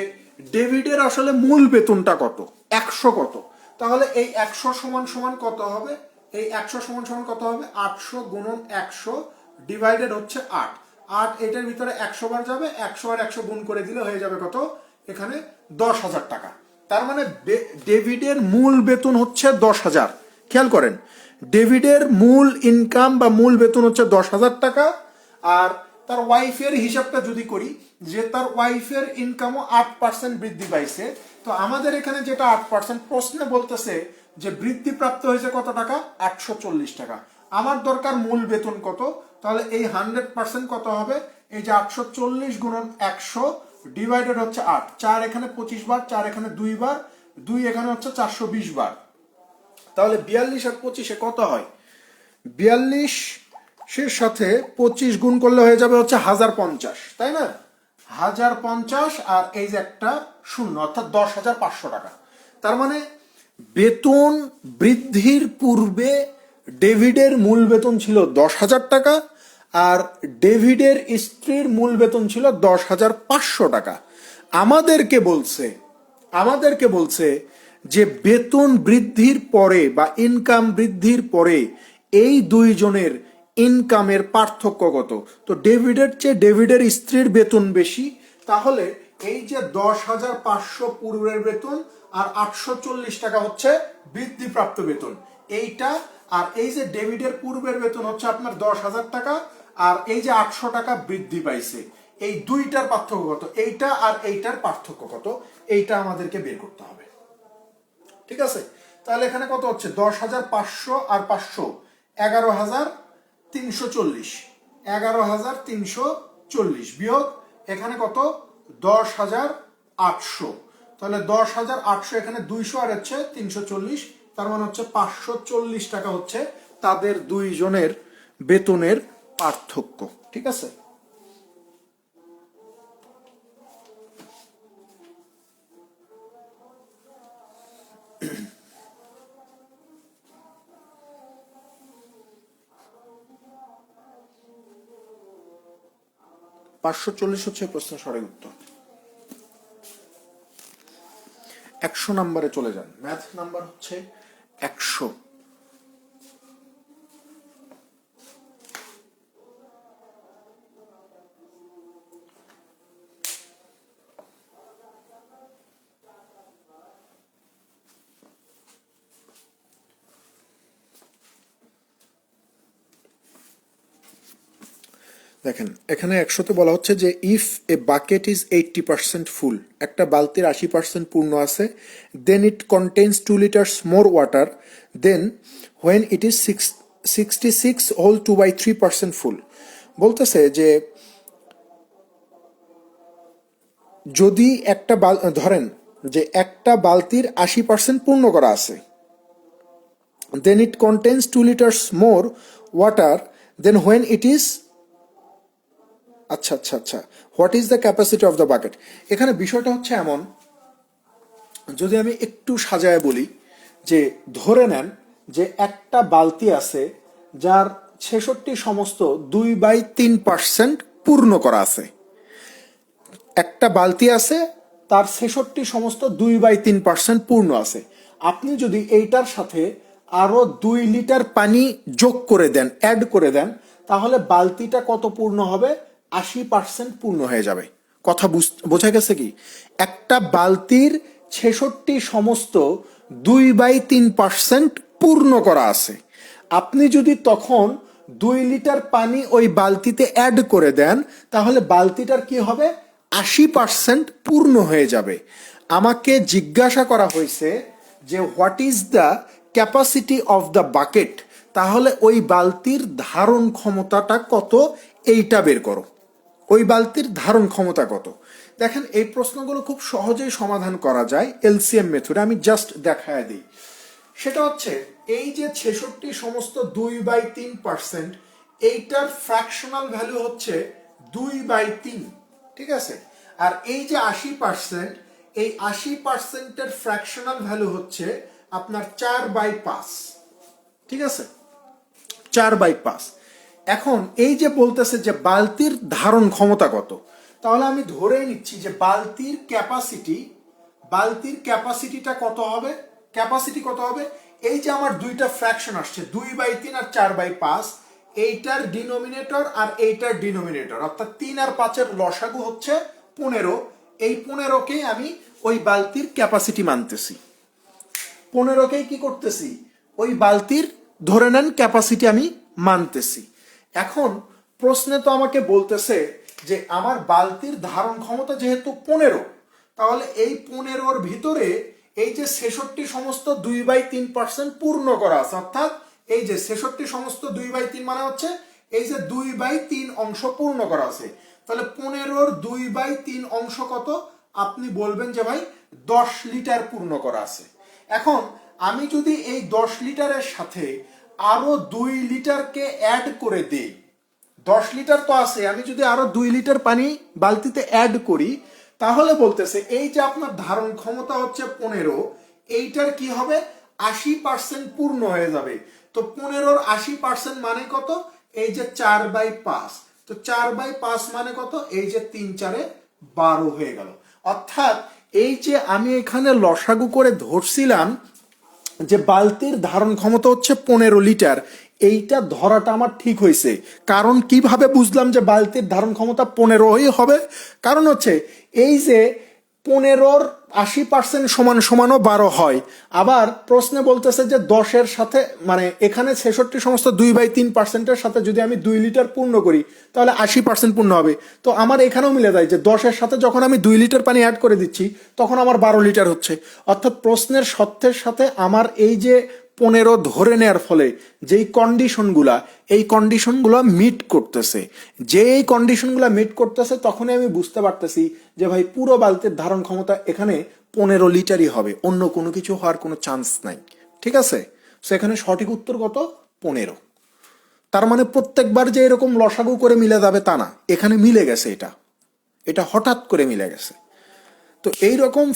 ডেভিডের আসলে মূল বেতনটা কত, 100 কত। তাহলে এই 100 সমান সমান কত হবে? এই 100 সমান সমান কত হবে? 800 গুণন 100 ডিভাইডেড হচ্ছে 8। এটার ভিতরে 100 বার যাবে, 100 আর 100 গুণ করে দিলে হয়ে যাবে কত? এখানে 10,000 টাকা। তার মানে ডেভিডের মূল বেতন হচ্ছে 10,000। খেয়াল করেন, ডেভিডের মূল ইনকাম বা মূল বেতন হচ্ছে 10,000 টাকা। আর তার ওয়াইফের হিসাবটা যদি করি, যে তার ওয়াইফের ইনকামও 8% বৃদ্ধি পাইছে, তো আমাদের এখানে যেটা 8%, প্রশ্নে বলতেছে যে বৃদ্ধিপ্রাপ্ত হয়েছে কত টাকা? 840 টাকা। আমার দরকার মূল বেতন কত, তাহলে এই 100% কত হবে? এই যে 840 গুণন 100 ডিভাইডেড হচ্ছে 8, 4 এখানে 25 বার, 4 এখানে 2 বার, 2 এখানে হচ্ছে 420 বার। তাহলে 42 আর 25-এ কত হয়? 42-এর সাথে 25 গুণ করলে হয়ে যাবে হচ্ছে 1050, তাই না? 1050 আর এই যে একটা শূন্য, অর্থাৎ 10,500 টাকা। তার মানে বেতন বৃদ্ধির পূর্বে ডেভিডের মূল বেতন ছিল 10,000 টাকা, আর ডেভিডের স্ত্রীর মূল বেতন ছিল 10,500 টাকা। আমাদেরকে বলছে যে বেতন বৃদ্ধির পরে বা ইনকাম বৃদ্ধির পরে এই দুইজনের ইনকামের পার্থক্য কত। তো ডেভিডের চেয়ে ডেভিডের স্ত্রীর বেতন বেশি, তাহলে এই যে 10,500 পূর্বের বেতন আর 840 টাকা হচ্ছে বৃদ্ধিপ্রাপ্ত বেতন, এইটা। আর এই যে ডেভিডের পূর্বের বেতন হচ্ছে আপনার 10,000 টাকা, আর এই যে 800 টাকা বৃদ্ধি পাইছে, এই দুইটার পার্থক্য কত, এইটা আর এইটার পার্থক্য কত, এইটা আমাদেরকে বের করতে হবে। ঠিক আছে? তাহলে এখানে কত হচ্ছে? 10,500 আর 500 11,340, 11,340 বিয়োগ এখানে কত? 10,800। তাহলে 10,800 এখানে 200 আর হচ্ছে 340, তার মানে হচ্ছে 540 টাকা হচ্ছে তাদের দুইজনের বেতনের পার্থক্য। ঠিক আছে? 540 হচ্ছে প্রশ্ন সঠিক উত্তর। 100 নম্বরে চলে যান। ম্যাথ নাম্বার হচ্ছে 100। দেখেন এখানে 100তে বলা হচ্ছে যে if a bucket is 80% full, একটা বালতির 80% পূর্ণ আছে, then it contains 2 litres more water then when it is 66 whole 2/3% full. বলতেছে যে যদি একটা ধরেন যে একটা বালতির 80% পূর্ণ করা আছে, then it contains 2 litres more water then when it is আচ্ছা আচ্ছা আচ্ছা what is the capacity of the bucket. এখানে বিষয়টা হচ্ছে এমন, যদি আমি একটু সাজায় বলি যে ধরে নেন যে একটা বালতি আছে যার 66 সমস্ত 2/3% পূর্ণ করা আছে। একটা বালতি আছে তার 66 সমস্ত 2/3% পূর্ণ আছে। আপনি যদি এইটার সাথে আরো 2 লিটার পানি যোগ করে দেন, অ্যাড করে দেন, তাহলে বালতিটা কত পূর্ণ হবে? 80% পূর্ণ হয়ে যাবে। কথা বোঝা গেছে কি? একটা বালতির 66 সমস্ত 2/3% পূর্ণ করা আছে। আপনি যদি তখন 2 লিটার পানি ওই বালতিতে অ্যাড করে দেন, তাহলে বালতিটার কি হবে? 80% পূর্ণ হয়ে যাবে। আমাকে জিজ্ঞাসা করা হয়েছে যে what is the capacity of the bucket, তাহলে ওই বালতির ধারণ ক্ষমতাটা কত এইটা বের করো। ওই বালতির ধারণ ক্ষমতা কত? দেখেন এই প্রশ্নগুলো খুব সহজেই সমাধান করা যায় এলসিএম মেথডে। আমি জাস্ট দেখায় দিই। সেটা হচ্ছে এই যে 66 সমস্ত 2/3%, এইটার ফ্র্যাকশনাল ভ্যালু হচ্ছে 2/3, ঠিক আছে? আর এই যে 80%, এই 80%-এর ফ্র্যাকশনাল ভ্যালু হচ্ছে আপনার 4/5, ঠিক আছে? 4/5। এখন এই যে বলতেছে যে বালতির ধারণ ক্ষমতা কত, তাহলে আমি ধরে নিচ্ছি যে বালতির ক্যাপাসিটিটা কত হবে? ক্যাপাসিটি কত হবে? এই যে আমার দুইটা ফ্র্যাকশন আসছে 2/3 আর 4/5, এইটার ডিনোমিনেটর আর এইটার ডিনোমিনেটর, অর্থাৎ 3 আর 5-এর লসাগু হচ্ছে 15। এই 15কেই আমি ওই বালতির ক্যাপাসিটি মানতেছি। 15কেই কি করতেছি? ওই বালতির ধরে নেন ক্যাপাসিটি আমি মানতেছি। এখন প্রশ্নে তো আমাকে বলতেছে যে আমার বালতির ধারণ ক্ষমতা যেহেতু 15, তাহলে এই 15-র ভিতরে এই যে 66 সমস্ত 2/3% পূর্ণ করা আছে, অর্থাৎ এই যে 66 সমস্ত 2/3 মানে হচ্ছে এই যে 2/3 অংশ পূর্ণ করা আছে। তাহলে 15-র 2/3 অংশ কত? আপনি বলবেন যে ভাই 10 লিটার পূর্ণ করা আছে। এখন আমি যদি এই 10 লিটারের সাথে আরো 2 লিটারকে অ্যাড করে দেই, 10 লিটার তো আছে, আমি যদি আরো 2 লিটার পানি বালতিতে অ্যাড করি, তাহলে বলতেছে এই যে আপনার ধারণ ক্ষমতা হচ্ছে 15, এইটার কি হবে? 80% পূর্ণ হয়ে যাবে। তো 15-র 80% মানে কত? এই যে 4/5। তো 4/5 মানে কত? এই যে 3 4 12 হয়ে গেল। অর্থাৎ এই যে আমি এখানে লসাগু করে ধরছিলাম যে বালতির ধারণ ক্ষমতা হচ্ছে 15 লিটার, এইটা ধরাটা আমার ঠিক হয়েছে। কারণ কিভাবে বুঝলাম যে বালতির ধারণ ক্ষমতা 15ই হবে? কারণ হচ্ছে এই যে 15-র 80% সমান সমানও 12 হয়। আবার প্রশ্নে বলতেছে যে 10-এর সাথে, মানে এখানে 66 সমস্ত 2/3%-এর সাথে যদি আমি 2 লিটার পূর্ণ করি, তাহলে 80% পূর্ণ হবে। তো আমার এখানেও মিলে যায় যে 10-এর সাথে যখন আমি 2 লিটার পানি অ্যাড করে দিচ্ছি, তখন আমার 12 লিটার হচ্ছে। অর্থাৎ প্রশ্নের সত্যের সাথে আমার এই যে 15 ধরে নেওয়ার ফলে যেই কন্ডিশনগুলা, এই কন্ডিশনগুলো মিট করতেছে। যে এই কন্ডিশনগুলো মিট করতেছে, তখনই আমি বুঝতে পারতেছি যে ভাই পুরো বালতির ধারণ ক্ষমতা এখানে 15 লিটারই হবে, অন্য কোনো কিছু হওয়ার কোনো চান্স নাই, ঠিক আছে? সেখানে সঠিক উত্তর কত? 15। তার মানে প্রত্যেকবার যে এরকম লসাগু করে মিলে যাবে তা না, এখানে মিলে গেছে, এটা এটা হঠাৎ করে মিলে গেছে। তো এইরকম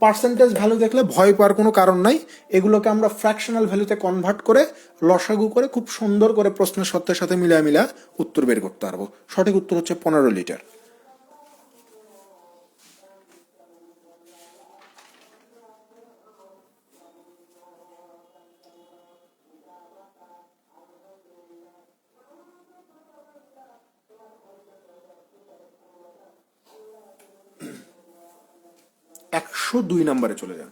পার্সেন্টেজ ভ্যালু দেখলে ভয় পাওয়ার কোনো কারণ নাই। এগুলোকে আমরা ফ্র্যাকশনাল ভ্যালুতে কনভার্ট করে লসাগু করে খুব সুন্দর করে প্রশ্নের সত্যের সাথে মিলা উত্তর বের করতে পারবো। সঠিক উত্তর হচ্ছে 15 লিটার। একশো 2 নম্বরে চলে যান।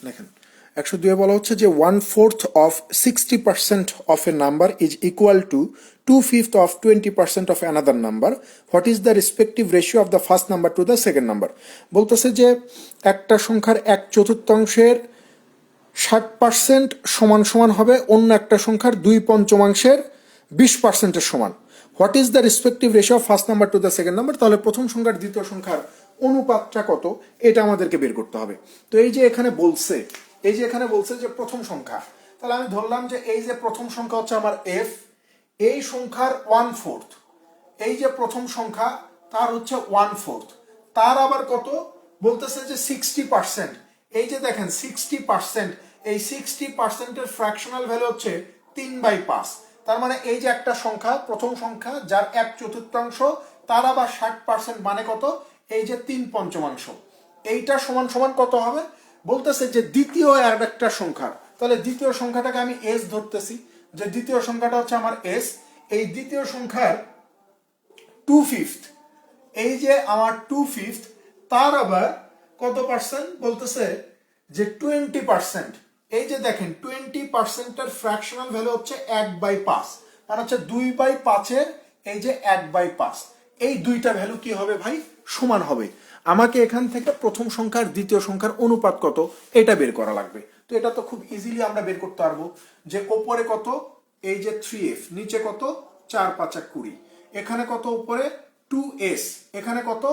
দেখেন 102 বলা হচ্ছে যে 1/4 of 60% of a number is equal to 2/5 of 20% of another number. What is the respective ratio of the first number to the second number? বলতেছে যে একটা সংখ্যার 1/4 60% সমান সমান হবে অন্য একটা সংখ্যার 2/5 20%-এর সমান। What is the respective ratio of first number to the second number? তাহলে প্রথম সংখ্যার দ্বিতীয় সংখ্যার অনুপাতটা কত এটা আমাদেরকে বের করতে হবে। তো এই যে এখানে বলছে যে প্রথম সংখ্যা, তাহলে আমি ধরলাম যে এই যে প্রথম সংখ্যা হচ্ছে আমার এফ, এই সংখ্যার 1/4, এই যে প্রথম সংখ্যা তার হচ্ছে 1/4, তার আবার কত বলতেছে যে 60%। এই যে দেখেন 60%, এই 60%-এর ফ্র্যাকশনাল ভ্যালু হচ্ছে 3/5। তার মানে এই যে একটা সংখ্যা, প্রথম সংখ্যা যার 1/4 তার আবার 60% মানে কত, এই যে 3/5। এইটা সমান সমান কত হবে বলতেছে যে দ্বিতীয় আর একটা সংখ্যার। তাহলে দ্বিতীয় সংখ্যাটাকে আমি এস ধরতেছি, যে দ্বিতীয় সংখ্যাটা হচ্ছে আমার এস। এই দ্বিতীয় সংখ্যার 2/5, এই যে আমার 2/5 তার আবার কত পার্সেন্ট বলতেছে যে 20%। এই যে দেখেন 20%-এর ফ্র্যাকশনাল ভ্যালু হচ্ছে 1/5, মানে হচ্ছে 2/5-এর এই যে 1/5। এই দুইটা ভ্যালু কি হবে ভাই, সমান হবে। আমাকে এখান থেকে প্রথম সংখ্যার দ্বিতীয় সংখ্যার অনুপাত কত এটা বের করা লাগবে। তো এটা তো খুব ইজিলি আমরা বের করতে পারবো যে ওপরে কত, এই যে 3f, নিচে কত 4×5 = 20, এখানে কত উপরে 2s, এখানে কত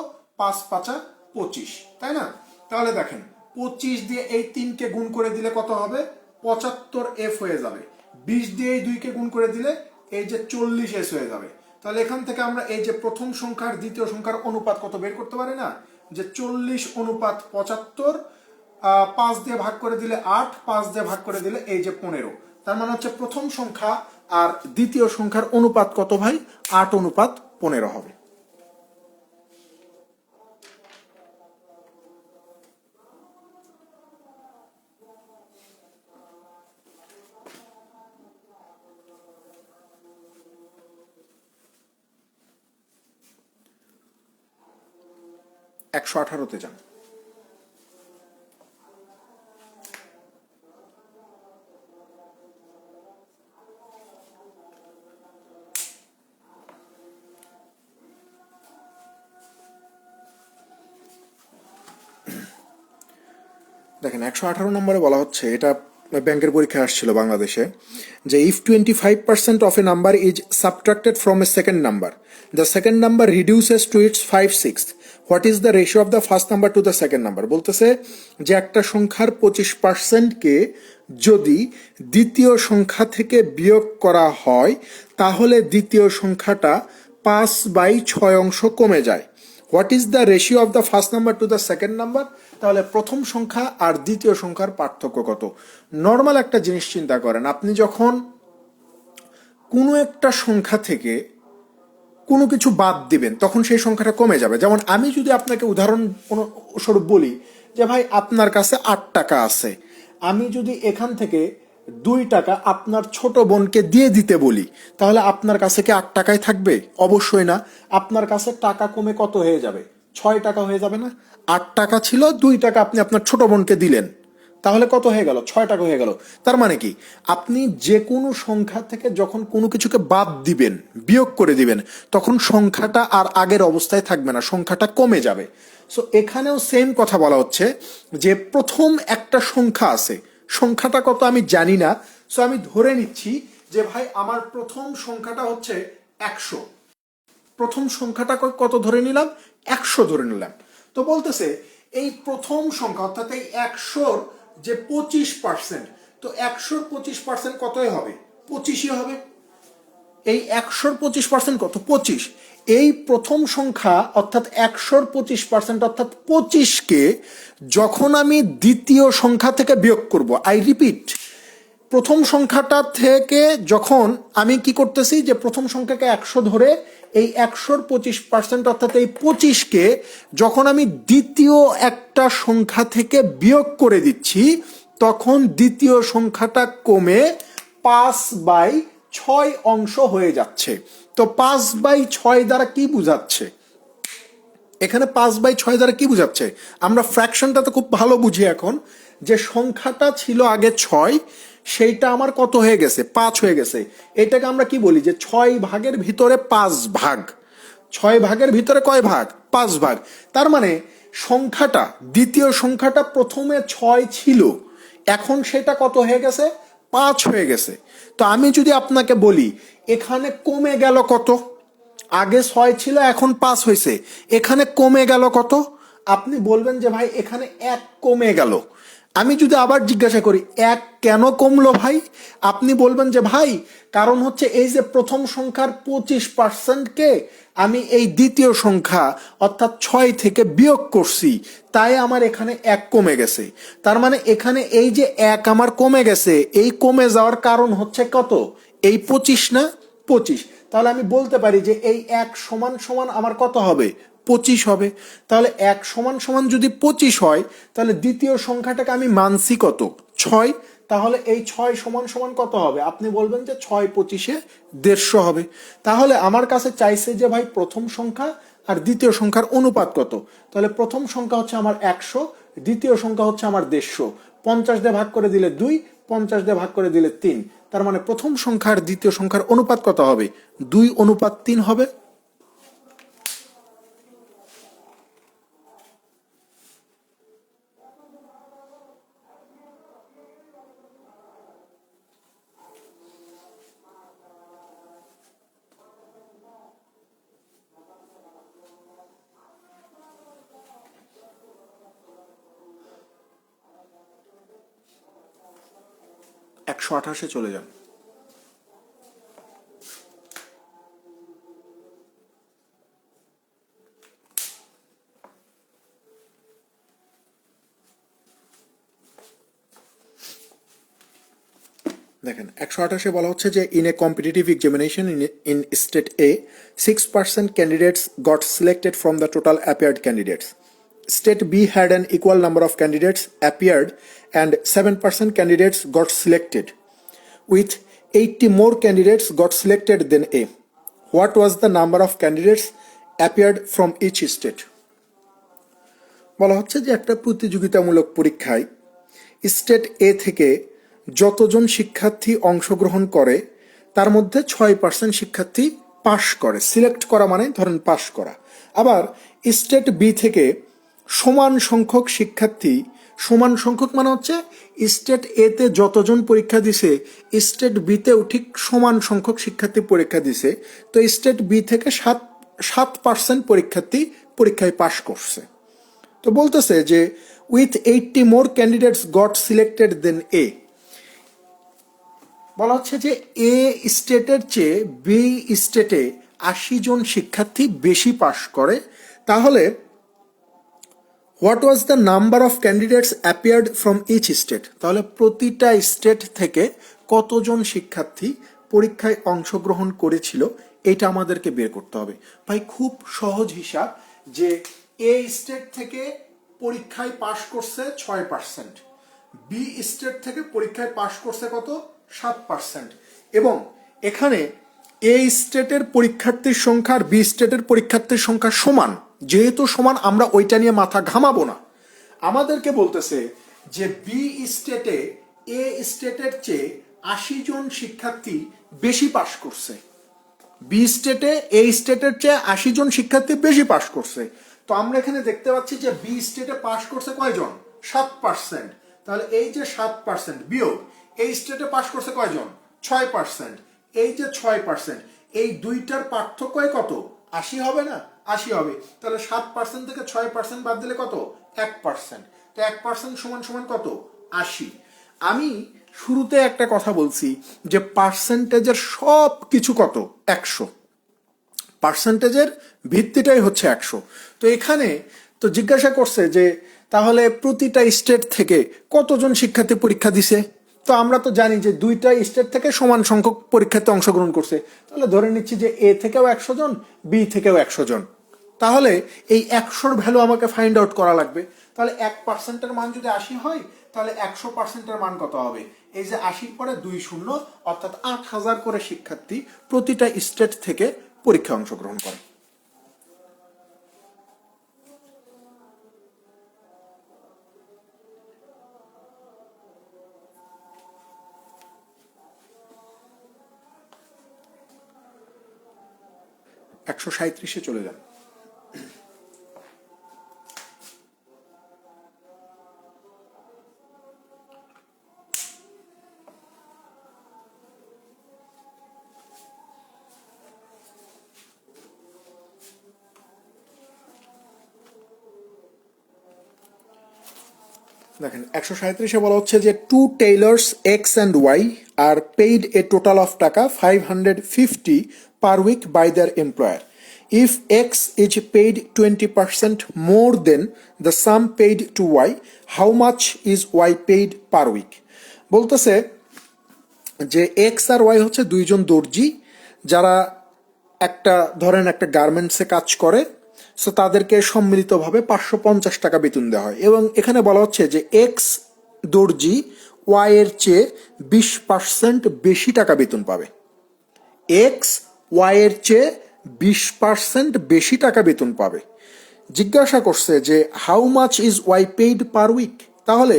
5×5 = 25, তাই না? তাহলে দেখেন 25 দিয়ে এই 3-কে গুণ করে দিলে কত হবে, 75f হয়ে যাবে। 20 দিয়ে এই 2-কে গুণ করে দিলে এই যে 40s হয়ে যাবে। তাহলে এখান থেকে আমরা এই যে প্রথম সংখ্যার দ্বিতীয় সংখ্যার অনুপাত কত বের করতে পারি না, যে 40:75, 5 দিয়ে ভাগ করে দিলে 8, 5 দিয়ে ভাগ করে দিলে এই যে 15। তার মানে হচ্ছে প্রথম সংখ্যা আর দ্বিতীয় সংখ্যার অনুপাত কত ভাই, 8:15 হবে। একশো 18-তে যান। দেখেন 118 নম্বরে বলা হচ্ছে, এটা ব্যাংকের পরীক্ষায় আসছিল বাংলাদেশে, যে if 25% of a number is subtracted from a second number, the second number reduces to its 5/6, what is the ratio of the first number to the second number? বলতেছে যে একটা সংখ্যার 25%-কে যদি দ্বিতীয় সংখ্যা থেকে বিয়োগ করা হয় তাহলে দ্বিতীয় সংখ্যাটা 5/6 কমে যায়। What is the ratio of the first number to the second number? তাহলে প্রথম সংখ্যা আর দ্বিতীয় সংখ্যার পার্থক্য কত? নর্মাল একটা জিনিস চিন্তা করেন, আপনি যখন কোনো একটা সংখ্যা থেকে কোনো কিছু বাদ দিবেন তখন সেই সংখ্যাটা কমে যাবে। যেমন আমি যদি আপনাকে উদাহরণস্বরূপ বলি যে ভাই আপনার কাছে 8 টাকা আছে, আমি যদি এখান থেকে 2 টাকা আপনার ছোট বোনকে দিয়ে দিতে বলি, তাহলে আপনার কাছে কি 8 টাকায় থাকবে? অবশ্যই না। আপনার কাছে টাকা কমে কত হয়ে যাবে, 6 টাকা হয়ে যাবে না? 8 টাকা ছিল, 2 টাকা আপনি আপনার ছোট বোনকে দিলেন, তাহলে কত হয়ে গেল, 6 টাকা হয়ে গেল। তার মানে কি, আপনি যে কোনো সংখ্যা থেকে যখন কোনো কিছুকে বাদ দিবেন, বিয়োগ করে দিবেন, তখন সংখ্যাটা আর আগের অবস্থায় থাকবে না, সংখ্যাটা কমে যাবে। সো এখানেও সেম কথা বলা হচ্ছে যে প্রথম একটা সংখ্যা আছে, সংখ্যাটা কত আমি জানি না, সো আমি ধরে নিচ্ছি যে ভাই আমার প্রথম সংখ্যাটা হচ্ছে 100। প্রথম সংখ্যাটা কত ধরে নিলাম, 100 ধরে নিলাম। তো বলতেছে এই প্রথম সংখ্যা অর্থাৎ এই 100-র যে 25%, তো 100-র 25% কতই হবে, 25ই হবে। এই 100-র 25% কত, 25। এই প্রথম সংখ্যা অর্থাৎ 100-র 25% অর্থাৎ 25-কে যখন আমি দ্বিতীয় সংখ্যা থেকে বিয়োগ করব, আই রিপিট, প্রথম সংখ্যাটা থেকে যখন আমি কি করতেছি যে প্রথম সংখ্যাকে 100 ধরে এই 100-র 25% অর্থাৎ এই 25-কে যখন আমি দ্বিতীয় একটা সংখ্যা থেকে বিয়োগ করে দিচ্ছি, তখন দ্বিতীয় সংখ্যাটা কমে 5/6 অংশ হয়ে যাচ্ছে। তো 5/6 দ্বারা কি বুঝাচ্ছে, এখানে 5/6 দ্বারা কি বোঝাচ্ছে? আমরা ফ্র্যাকশনটা তো খুব ভালো বুঝি এখন, যে সংখ্যাটা ছিল আগে 6, সেইটা আমার কত হয়ে গেছে? 5 হয়ে গেছে। এটাকে আমরা কি বলি? যে 6 ভাগের ভিতরে 5 ভাগ। 6 ভাগের ভিতরে কয় ভাগ? 5 ভাগ। তার মানে সংখ্যাটা, দ্বিতীয় সংখ্যাটা প্রথমে 6 ছিল, এখন সেটা কত হয়ে গেছে? 5 হয়ে গেছে। তো আমি যদি আপনাকে বলি এখানে কমে গেল কত? আগে 6 ছিল, এখন 5 হয়েছে, এখানে কমে গেল কত? আপনি বলবেন যে ভাই এখানে 1 কমে গেল। আমি যদি আবার জিজ্ঞাসা করি 1 কেন কমলো ভাই? আপনি বলবেন যে ভাই কারণ হচ্ছে এই যে প্রথম সংখ্যার 25%কে আমি এই দ্বিতীয় সংখ্যা অর্থাৎ 6 থেকে বিয়োগ করছি, তাই আমার এখানে 1 কমে গেছে। তার মানে এখানে এই যে 1 আমার কমে গেছে, এই কমে যাওয়ার কারণ হচ্ছে কত? এই 25 না? 25। তাহলে আমি বলতে পারি যে এই 1 সমান সমান আমার কত হবে? 25 হবে। তাহলে 1 সমান সমান যদি 25 হয়, তাহলে দ্বিতীয় সংখ্যাটাকে আমি মানছি কত? 6। তাহলে এই 6 সমান সমান কত হবে? আপনি বলবেন যে 6 25-এ 150 হবে। তাহলে আমার কাছে চাইছে যে ভাই প্রথম সংখ্যা আর দ্বিতীয় সংখ্যার অনুপাত কত? তাহলে প্রথম সংখ্যা হচ্ছে আমার 100, দ্বিতীয় সংখ্যা হচ্ছে আমার 150। 50 দিয়ে ভাগ করে দিলে 2, 50 দিয়ে ভাগ করে দিলে 3। তার মানে প্রথম সংখ্যা আর দ্বিতীয় সংখ্যার অনুপাত কত হবে? 2:3 হবে। একশো আঠাশে চলে যান। দেখেন 128-এ বলা হচ্ছে যে in a competitive examination in state A 6% candidates got selected from the total appeared candidates. State B had an equal number of candidates appeared and 7% candidates got selected, with 80 more candidates got selected than A. What was the number of candidates appeared from each state? বলা হচ্ছে যে একটা প্রতিযোগিতামূলক পরীক্ষায় state এ থেকে যতজন শিক্ষার্থী অংশগ্রহণ করে তার মধ্যে 6% শিক্ষার্থী পাশ করে। সিলেক্ট করা মানে ধরেন পাশ করা। আবার স্টেট বি থেকে সমান সংখ্যক শিক্ষার্থী, সমান সংখ্যক মানে হচ্ছে স্টেট এ তে যতজন পরীক্ষা দিছে স্টেট বি তেও ঠিক সমান সংখ্যক শিক্ষার্থী পরীক্ষা দিছে। তো স্টেট বি থেকে 7% পরীক্ষার্থী পরীক্ষায় পাশ করছে। তো বলতেছে যে with 80 more candidates got selected then a. বলা হচ্ছে যে এ স্টেটের চেয়ে বি স্টেটে 80 জন শিক্ষার্থী বেশি পাশ করে। তাহলে what was the number of candidates appeared from each state? তাহলে প্রতিটা স্টেট থেকে কতজন শিক্ষার্থী পরীক্ষায় অংশগ্রহণ করেছিল, এটা আমাদেরকে বের করতে হবে। ভাই খুব সহজ হিসাব, যে এ স্টেট থেকে পরীক্ষায় পাশ করছে 6%, বি স্টেট থেকে পরীক্ষায় পাশ করছে কত? 7%। এবং এখানে এ স্টেটের পরীক্ষার্থীর সংখ্যা আর বি স্টেটের পরীক্ষার্থীর সংখ্যা সমান। যেহেতু সমান, আমরা ওইটা নিয়ে মাথা ঘামাবো না। আমাদেরকে বলতেছে যে বি স্টেটে এ স্টেটের চেয়ে 80 জন শিক্ষার্থী বেশি পাশ করছে। বি স্টেটে এ স্টেটের চেয়ে 80 জন শিক্ষার্থী বেশি পাশ করছে। তো আমরা এখানে দেখতে পাচ্ছি যে বি স্টেটে পাশ করছে কয়জন? 7%। তাহলে এই যে 7% বিয়োগ এই স্টেটে পাশ করছে কয়জন? 6%। এই যে 6%, এই দুইটার পার্থক্য কত? 80 হবে না? 80 হবে। তাহলে 7% থেকে 6% বাদ দিলে কত? 1%। তো 1% সমান সমান কত? 80। আমি শুরুতে একটা কথা বলছি যে পার্সেন্টেজের সব কিছু কত? 100। পার্সেন্টেজের ভিত্তিটাই হচ্ছে 100। তো এখানে তো জিজ্ঞাসা করছে যে তাহলে প্রতিটা স্টেট থেকে কতজন শিক্ষার্থী পরীক্ষা দিছে? তো আমরা তো জানি যে দুইটা স্টেট থেকে সমান সংখ্যক পরীক্ষার্থী অংশগ্রহণ করছে। তাহলে ধরে নিচ্ছি যে এ থেকেও 100 জন, বি থেকেও 100 জন। তাহলে এই 100-র ভ্যালু আমাকে ফাইন্ড আউট করা লাগবে। তাহলে 1%-এর মান যদি 80 হয়, তাহলে 100%-এর মান কত হবে? এই যে 80-র পরে 2 শূন্য, অর্থাৎ 8000 করে শিক্ষার্থী প্রতিটা স্টেট থেকে পরীক্ষায় অংশগ্রহণ করে। 137-এ চলে যান। দেখেন 137-এ বলা হচ্ছে যে two tailors X and Y are paid a total of টাকা 550 per week by their employer. If X is paid 20% more than the sum paid to Y, how much is Y paid per week? বলতেছে যে x আর Y হচ্ছে দুইজন দর্জি, যারা ধরেন একটা গার্মেন্টসে কাজ করে। সো তাদেরকে সম্মিলিতভাবে 550 টাকা বেতন দেওয়া হয়, এবং এখানে বলা হচ্ছে যে এক্স দর্জি ওয়াই এর চেয়ে 20% বেশি টাকা বেতন পাবে। এক্স ওয়াই এর চেয়ে 20% বেশি টাকা বেতন পাবে। জিজ্ঞাসা করছে যে how much is Y paid per week, তাহলে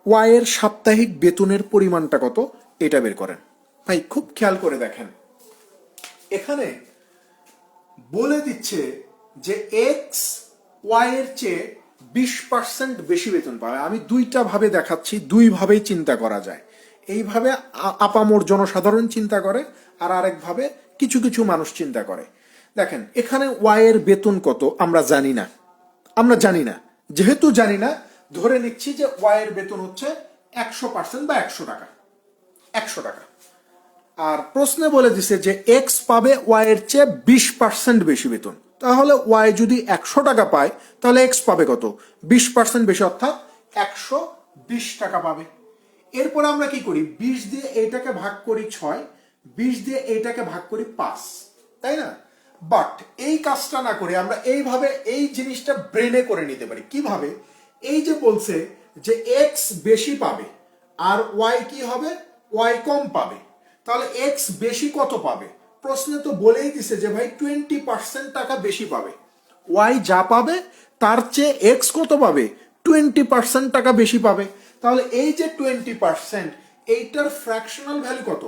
ওয়াই এর সাপ্তাহিক বেতনের পরিমাণটা কত এটা বের করেন। ভাই খুব খেয়াল করে দেখেন, এখানে বলে দিচ্ছে যে এক্স ওয়াই এর চেয়ে 20% বেশি বেতন পাবে। আমি দুইটা ভাবে দেখাচ্ছি, দুইভাবেই চিন্তা করা যায়। এইভাবে আপামর জনসাধারণ চিন্তা করে, আর আরেকভাবে কিছু কিছু মানুষ চিন্তা করে। দেখেন এখানে ওয়াই এর বেতন কত আমরা জানি না। যেহেতু জানি না, ধরে নিচ্ছি যে ওয়াই এর বেতন হচ্ছে 100% বা 100 টাকা। আর প্রশ্নে বলে দিছে যে এক্স পাবে ওয়াই এর চেয়ে 20% বেশি বেতন। তাহলে ওয়াই যদি 100 টাকা পায়, তাহলে এক্স পাবে কত? 20% বেশি, অর্থাৎ 120 টাকা পাবে। এরপর আমরা কি করি? 20 দিয়ে এইটাকে ভাগ করি 6, 20 দিয়ে এইটাকে ভাগ করি 5, তাই না? বাট এই কাজটা না করে আমরা এইভাবে এই জিনিসটা ব্রেনে করে নিতে পারি। কিভাবে? এই যে বলছে যে এক্স বেশি পাবে আর ওয়াই কি হবে? ওয়াই কম পাবে। তাহলে এক্স বেশি কত পাবে? প্রশ্নে তো বলেই দিছে যে ভাই 20% টাকা বেশি পাবে। ওয়াই যা পাবে তার চেয়ে এক্স কত পাবে? 20% টাকা বেশি পাবে। তাহলে এই যে 20%, এইটার ফ্র্যাকশনাল ভ্যালু কত?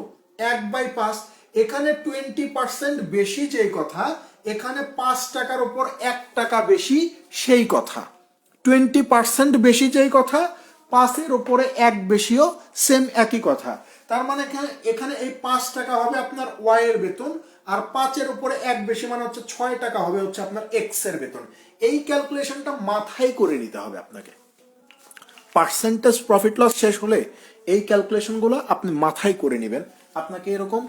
1/5। এখানে 20% বেশি যেই কথা, এখানে 5 টাকার উপর 1 টাকা বেশি সেই কথা। 20% বেশি যেই কথা, 5-এর উপরে 1 বেশিও সেম একই কথা। তার মানে এখানে এই 5 টাকা হবে আপনার ওয়াই এর বেতন, আর 5-এর উপরে 1 বেশি মানে হচ্ছে 6 টাকা হবে হচ্ছে আপনার এক্স এর বেতন। এই ক্যালকুলেশনটা মাথায় করে নিতে হবে আপনাকে। পার্সেন্টেজ প্রফিট লস শেষ হলে এই ক্যালকুলেশনগুলো আপনি মাথায় করে নেবেন, আপনাকে এরকম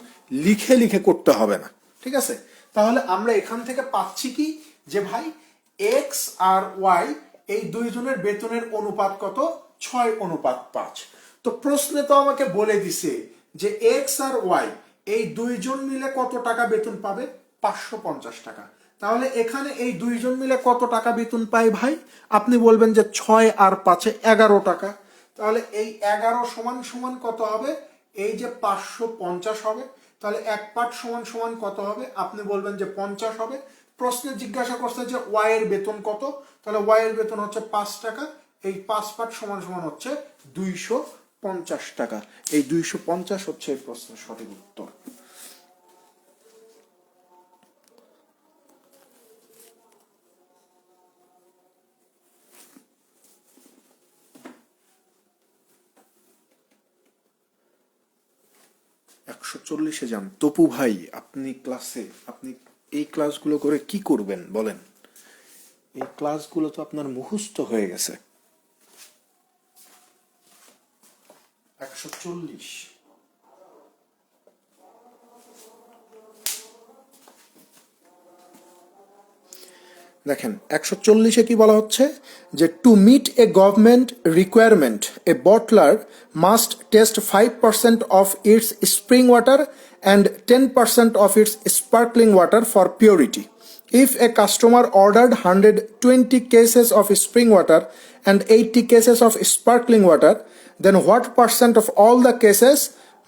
লিখে লিখে করতে হবে না। ঠিক আছে? তাহলে আমরা এখান থেকে পাচ্ছি কি, যে ভাই এক্স আর ওয়াই এই দুইজনের বেতনের অনুপাত কত? 6:5। তো প্রশ্নে তো আমাকে বলে দিছে যে এক্স আর ওয়াই এই দুইজন মিলে কত টাকা বেতন পাবে? 550 টাকা। তাহলে এখানে এই দুইজন মিলে কত টাকা বেতন পায় ভাই? আপনি বলবেন যে 6 আর 5-এ 11 টাকা। তাহলে এই 11 সমান সমান কত হবে? এই যে 550 হবে। তাহলে 1 পার্ট সমান সমান কত হবে? আপনি বলবেন যে 50 হবে। প্রশ্নে জিজ্ঞাসা করছে যে ওয়াই এর বেতন কত, তাহলে ওয়াই এর বেতন হচ্ছে 5 টাকা। এই 5 পার্ট সমান সমান হচ্ছে 250 টাকা। এই 250 হচ্ছে এই প্রশ্নের সঠিক উত্তর। একশো 140-এ যান। তপু ভাই, আপনি এই ক্লাসগুলো করে কি করবেন বলেন? এই ক্লাসগুলো তো আপনার মুখস্থ হয়ে গেছে। 140। দেখেন 140-এ কি বলা হচ্ছে, যে to meet a government requirement a bottler must test 5% of its spring water and 10% of its sparkling water for purity. If a customer ordered 120 cases of spring water and 80 cases of sparkling water, then what percent of all the cases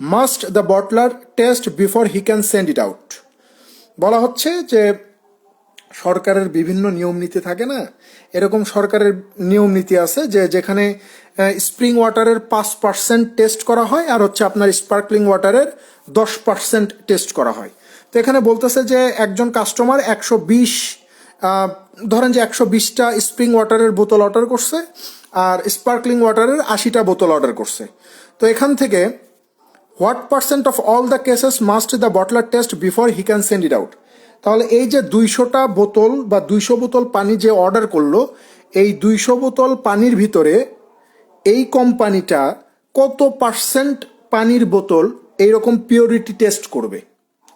must the bottler test before he can send it out? বলা হচ্ছে যে সরকারের বিভিন্ন নিয়ম নীতি থাকে না, এরকম সরকারের নিয়ম নীতি আছে যে যেখানে স্প্রিং ওয়াটারের 5% টেস্ট করা হয় আর হচ্ছে আপনার স্পার্কলিং ওয়াটারের 10% টেস্ট করা হয়। তো এখানে বলতেছে যে একজন কাস্টমার 120 ধরেন যে 120টা স্প্রিং ওয়াটারের বোতল অর্ডার করছে আর স্পার্কলিং ওয়াটারের 80টা বোতল অর্ডার করছে। তো এখান থেকে what percent of all the cases must the butler test before he can send it out. তাহলে এই যে 200টা বোতল বা 200 বোতল পানি যে অর্ডার করলো, এই 200 বোতল পানির ভিতরে এই কোম্পানিটা কত পার্সেন্ট পানির বোতল এইরকম পিওরিটি টেস্ট করবে,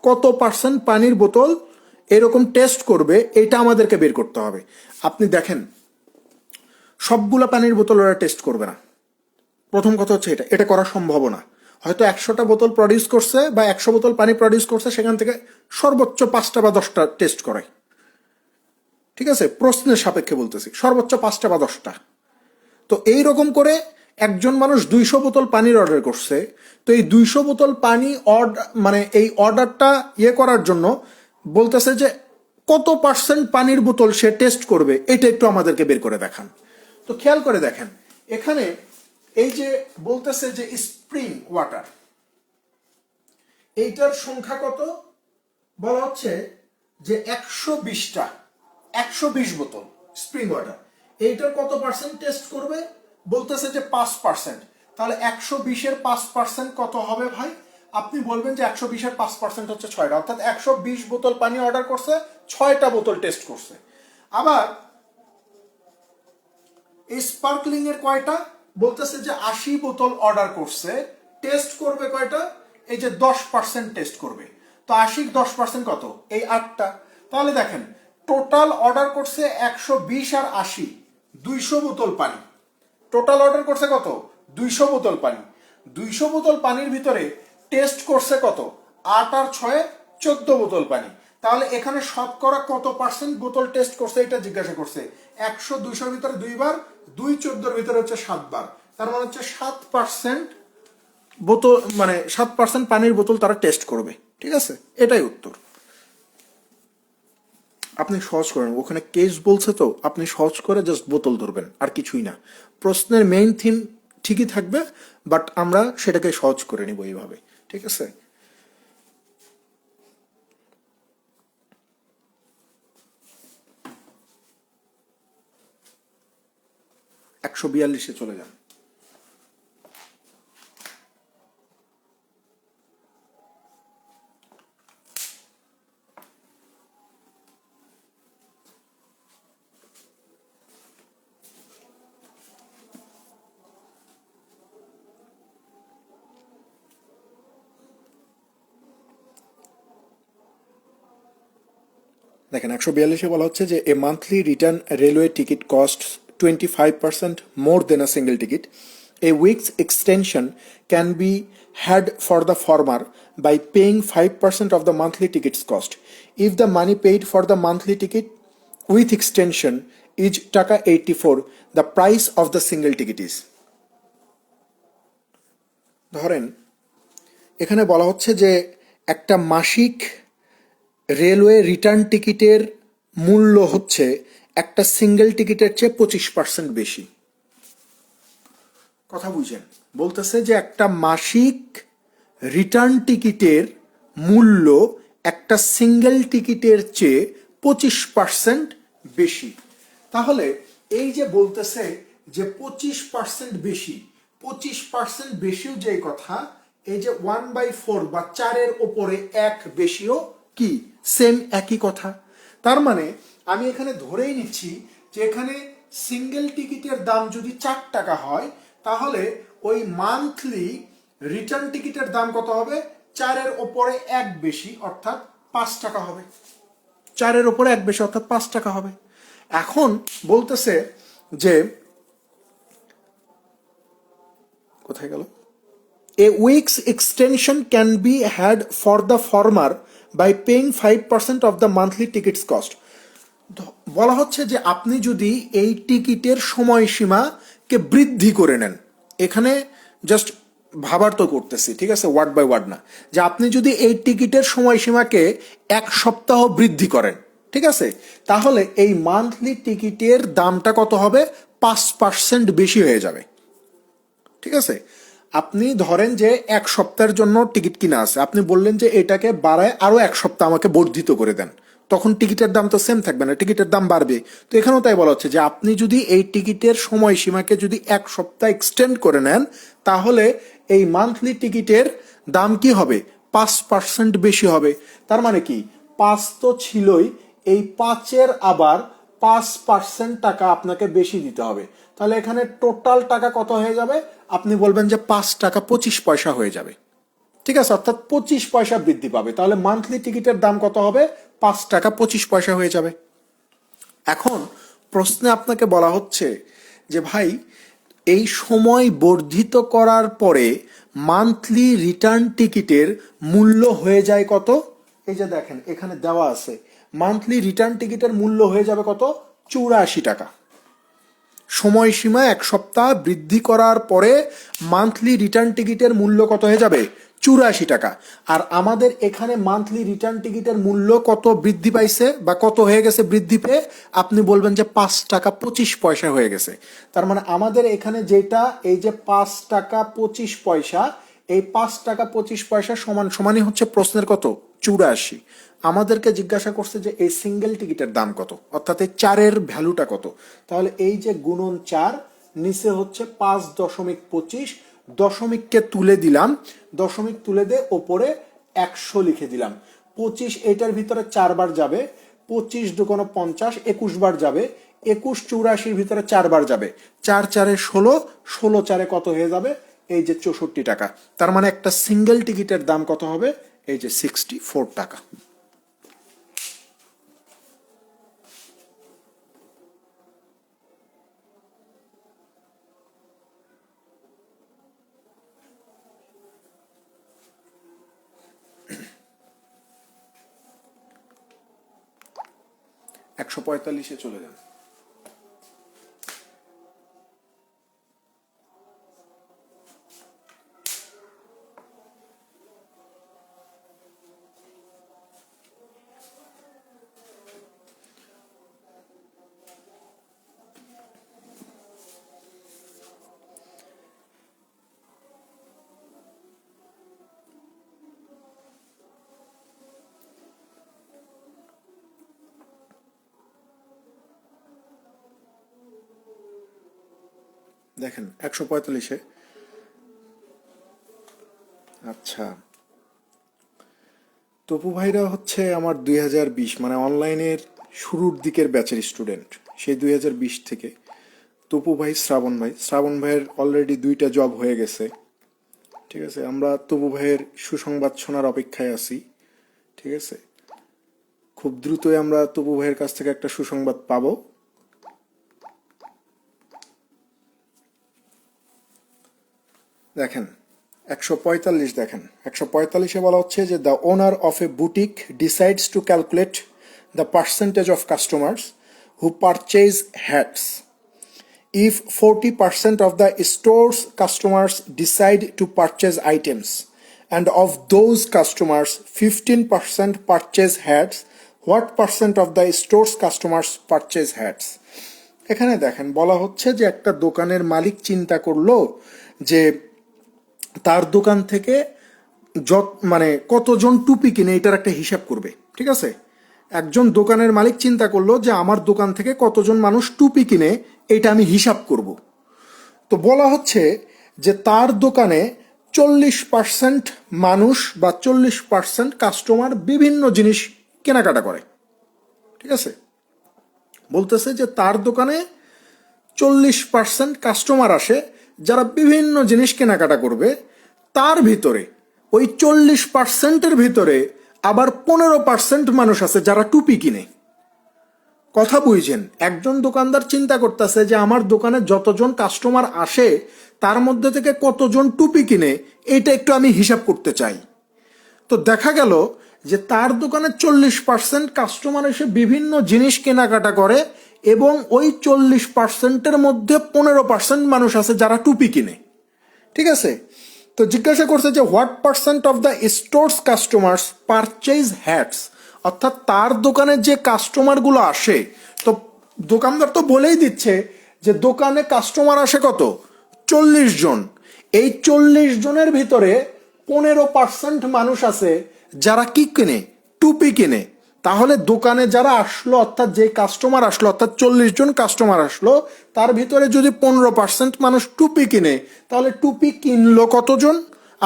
কত পার্সেন্ট পানির বোতল এরকম টেস্ট করবে, এটা আমাদেরকে বের করতে হবে। আপনি দেখেন সবগুলো পানির বোতল ওরা টেস্ট করবে না। প্রথম কথা হচ্ছে এটা করা সম্ভব না। হয়তো 100টা বোতল প্রডিউস করছে বা 100 বোতল পানি প্রডিউস করছে, সেখান থেকে সর্বোচ্চ 5টা বা 10টা টেস্ট করায়। ঠিক আছে, প্রশ্নের সাপেক্ষে বলতেছি, সর্বোচ্চ 5টা বা 10টা। তো এইরকম করে একজন মানুষ 200 বোতল পানির অর্ডার করছে। তো এই 200 বোতল পানি মানে এই অর্ডারটা করার জন্য বলতেছে যে কত পার্সেন্ট পানির বোতল সে টেস্ট করবে, এটা একটু আমাদেরকে বের করে দেখান। তো খেয়াল করে দেখেন, এখানে এই যে বলতেছে যে স্প্রিং ওয়াটার, এইটার সংখ্যা কত বলা হচ্ছে যে 120 বোতল স্প্রিং ওয়াটার। এইটার কত পার্সেন্ট টেস্ট করবে বলতেছে যে 5%। তাহলে 120-এর 5% কত হবে ভাই? আপনি বলবেন যে 120-এর 5% হচ্ছে 6টা, অর্থাৎ 120 বোতল পানি অর্ডার করছে, 6টা বোতল টেস্ট করছে। আবার এই স্পার্কলিং এর কয়টা বলতেছে যে 80 বোতল অর্ডার করছে, টেস্ট করবে কয়টা? এই যে 10% টেস্ট করবে। তো 80 10% কত? এই 8টা। তাহলে দেখেন টোটাল অর্ডার করছে 120 আর 80, 200 বোতল পানি। টোটাল অর্ডার করছে কত? 200 বোতল পানি। 200 বোতল পানির ভিতরে টেস্ট করছে কত? 8 আর 6 14 বোতল পানি। তাহলে এখানে শতকরা কত পার্সেন্ট বোতল টেস্ট করছে এটা জিজ্ঞাসা করছে। 100 200-র ভিতরে 2 বার, 2 14-র ভিতরে হচ্ছে 7 বার। তার মানে হচ্ছে 7% বোতল, মানে 7% পানির বোতল তারা টেস্ট করবে। ঠিক আছে, এটাই উত্তর। আপনি সহজ করেন, ওখানে কেস বলছে তো আপনি সহজ করে জাস্ট বোতল ধরবেন, আর কিছুই না। প্রশ্নের মেইন থিম ঠিকই থাকবে, বাট আমরা সেটাকে সহজ করে নিব এইভাবে। ঠিক আছে, 142-এ চলে যান। দেখেন 142-এ বলা হচ্ছে যে এ monthly return railway ticket cost 25% more than a single ticket. A week's extension can be had for the former by paying 5% of the monthly ticket's cost. If the money paid for the monthly ticket with extension is টাকা 84, the price of the single ticket is. ধরেন এখানে বলা হচ্ছে যে একটা মাসিক railway return টিকিটের মূল্য হচ্ছে একটা সিঙ্গেল টিকিটের চেয়ে 25% বেশি। কথা বুঝেন, বলতেছে যে একটা মাসিক রিটার্ন টিকিটের মূল্য একটা সিঙ্গেল টিকিটের চেয়ে 25% বেশি। তাহলে এই যে বলতেছে যে 25% বেশি, 25% বেশিও যে কথা, এই যে 1/4 বা 4-এর ওপরে 1 বেশিও কি সেম একই কথা। তার মানে আমি এখানে ধরেই নিচ্ছি যে এখানে সিঙ্গেল টিকিটের দাম যদি 4 টাকা হয়, তাহলে ওই মান্থলি রিটার্ন টিকিটের দাম কত হবে? 4-এর ওপরে 1 বেশি, অর্থাৎ 5 টাকা হবে। 4-এর ওপরে 1 বেশি অর্থাৎ 5 টাকা হবে। এখন বলতেছে যে কোথায় গেল? A week's extension can be had for the former by paying 5% of the monthly ticket's cost. বলা হচ্ছে যে আপনি যদি এই টিকিটের সময়সীমাকে বৃদ্ধি করে নেন, এখানে জাস্ট ভাবার তো করতেছি, ঠিক আছে, ওয়ার্ড বাই ওয়ার্ড না, যে আপনি যদি এই টিকিটের সময়সীমাকে 1 সপ্তাহ বৃদ্ধি করেন, ঠিক আছে, তাহলে এই মান্থলি টিকিটের দামটা কত হবে? 5% বেশি হয়ে যাবে। ঠিক আছে, আপনি ধরেন যে 1 সপ্তাহের জন্য টিকিট কিনা আছে, আপনি বললেন যে এটাকে বাড়ায় আরো 1 সপ্তাহ আমাকে বর্ধিত করে দেন, তখন টিকিটের দাম তো সেম থাকবে না, টিকিটের দাম বাড়বে। তো এখানেও তাই বলা হচ্ছে যে আপনি যদি এই টিকিটের সময়সীমাকে যদি 1 সপ্তাহ এক্সটেন্ড করে নেন, তাহলে এই মান্থলি টিকিটের দাম কি হবে, 5% বেশি হবে। তার মানে কি, 5 তো ছিলই, এই 5-এর আবার 5% টাকা আপনাকে বেশি দিতে হবে। তাহলে এখানে টোটাল টাকা কত হয়ে যাবে, আপনি বলবেন যে 5 টাকা 25 পয়সা হয়ে যাবে। ঠিক আছে, অর্থাৎ 25 পয়সা বৃদ্ধি পাবে। তাহলে মান্থলি টিকিটের দাম কত হবে, 5 টাকা 25 পয়সা হয়ে যাবে। এখন প্রশ্নে আপনাকে বলা হচ্ছে যে ভাই, এই সময় বর্ধিত করার পরে মান্থলি রিটার্ন টিকিটের মূল্য হয়ে যায় কত। এই যে দেখেন এখানে দেওয়া আছে, মান্থলি রিটার্ন টিকিটের মূল্য হয়ে যাবে কত, 84 টাকা। সময়সীমা 1 সপ্তাহ বৃদ্ধি করার পরে মান্থলি রিটার্ন টিকিটের মূল্য কত হয়ে যাবে, 84 টাকা। আর আমাদের এখানে মান্থলি রিটার্ন টিকিটের মূল্য কত বৃদ্ধি পাইছে বা কত হয়ে গেছে বৃদ্ধি পেয়ে, আপনি বলবেন যে 5 টাকা 25 পয়সা হয়ে গেছে। তার মানে আমাদের এখানে যেটা, এই যে 5 টাকা 25 পয়সা, এই 5 টাকা 25 পয়সা সমান সমানই হচ্ছে প্রশ্নের কত, 84। আমাদেরকে জিজ্ঞাসা করছে যে এই সিঙ্গেল টিকিটের দাম কত, অর্থাৎ এই 4-এর ভ্যালুটা কত। তাহলে এই যে গুণন 4, নিচে হচ্ছে 5.25, দশমিককে তুলে দিলাম, দশমিক তুলে দিয়ে ওপরে 100 লিখে দিলাম। 25 এটার ভিতরে 4 বার যাবে, 25 দুগুণ 50, 21 বার যাবে, 21 84-র ভিতরে 4 বার যাবে, 4 4 16, 16 4 কত হয়ে যাবে, এই যে 64 টাকা। তার মানে একটা সিঙ্গেল টিকিটের দাম কত হবে, এই যে 64 টাকা। একশো 45-এ চলে যান। দেখেন 145-এ, আচ্ছা তপু ভাইরা হচ্ছে আমার 2020 মানে অনলাইনের শুরুর দিকের ব্যাচের স্টুডেন্ট। সেই 2020 থেকে তপু ভাই, শ্রাবণ ভাইয়ের অলরেডি 2টা জব হয়ে গেছে। ঠিক আছে, আমরা তপু ভাইয়ের সুসংবাদ শোনার অপেক্ষায় আছি। ঠিক আছে, খুব দ্রুতই আমরা তপু ভাইয়ের কাছ থেকে একটা সুসংবাদ পাবো। দেখেন 145, দেখেন 145-এ বলা হচ্ছে যে the owner of A boutique decides to calculate the percentage of customers who purchase hats. If 40% of the store's customers decide to purchase items, and of those customers 15% purchase hats, what percent of the store's customers purchase hats? এখানে দেখেন বলা হচ্ছে যে একটা দোকানের মালিক চিন্তা করলো যে তার দোকান থেকে মানে কতজন টুপি কিনে, এটার একটা হিসাব করবে। ঠিক আছে, একজন দোকানের মালিক চিন্তা করলো যে আমার দোকান থেকে কতজন মানুষ টুপি কিনে, এটা আমি হিসাব করব। তো বলা হচ্ছে যে তার দোকানে 40% মানুষ বা 40% কাস্টমার বিভিন্ন জিনিস কেনাকাটা করে। ঠিক আছে, বলতেছে যে তার দোকানে 40% কাস্টমার আসে যারা বিভিন্ন জিনিস কেনাকাটা করবে, তার ভিতরে ওই 40%-এর ভিতরে আবার 15% মানুষ আছে যারা টুপি কিনে। কথা বুঝছেন, একজন দোকানদার চিন্তা করতেছে যে আমার দোকানে যতজন কাস্টমার আসে তার মধ্যে থেকে কতজন টুপি কিনে, এটা একটু আমি হিসাব করতে চাই। তো দেখা গেল যে তার দোকানে 40% কাস্টমার এসে বিভিন্ন জিনিস কেনাকাটা করে এবং ওই 40%-এর মধ্যে 15% মানুষ আছে যারা টুপি কিনে। ঠিক আছে, তো জিজ্ঞাসা করছে যে what percent of the stores customers purchase hats, অর্থাৎ তার দোকানে যে কাস্টমারগুলো আসে, তো দোকানদার তো বলেই দিচ্ছে যে দোকানে কাস্টমার আসে কত, 40 জন। এই 40 জনের ভিতরে 15% মানুষ আছে যারা কি কিনে, টুপি কিনে। তাহলে দোকানে যারা আসলো, অর্থাৎ যে কাস্টমার আসলো, অর্থাৎ 40 জন কাস্টমার আসলো, তার ভিতরে যদি 15% মানুষ টুপি কিনে, তাহলে টুপি কিনলো কতজন?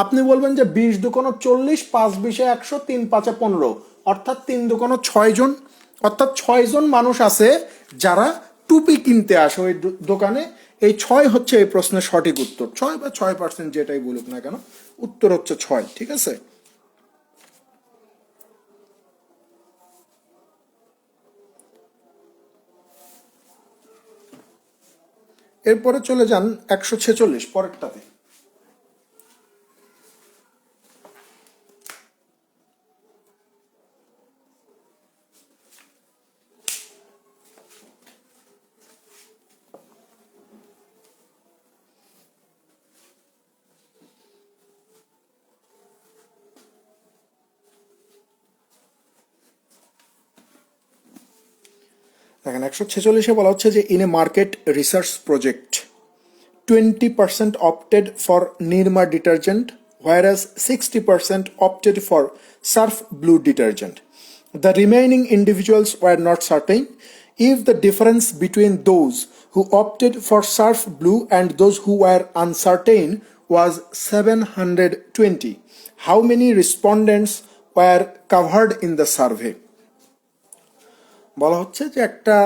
আপনি বলবেন যে 20 দুকোনো 40, 5 20 100, 3 5 15, অর্থাৎ 3 দুকোনো 6 জন, অর্থাৎ 6 জন মানুষ আছে যারা টুপি কিনতে আসে ওই দোকানে। এই 6 হচ্ছে এই প্রশ্নের সঠিক উত্তর। 6 বা 6% যেটাই বলুক না কেন, উত্তর হচ্ছে 6। ঠিক আছে, এরপরে চলে যান 146 পরেরটাতে। দেখেন 146-এ বলা হচ্ছে যে in a market research project 20% opted for Nirma detergent, whereas 60% opted for Surf Blue detergent. The remaining individuals were not certain if the difference between those who opted for Surf Blue and those who were uncertain was 720. How many respondents were covered in the survey? বলা হচ্ছে যে একটা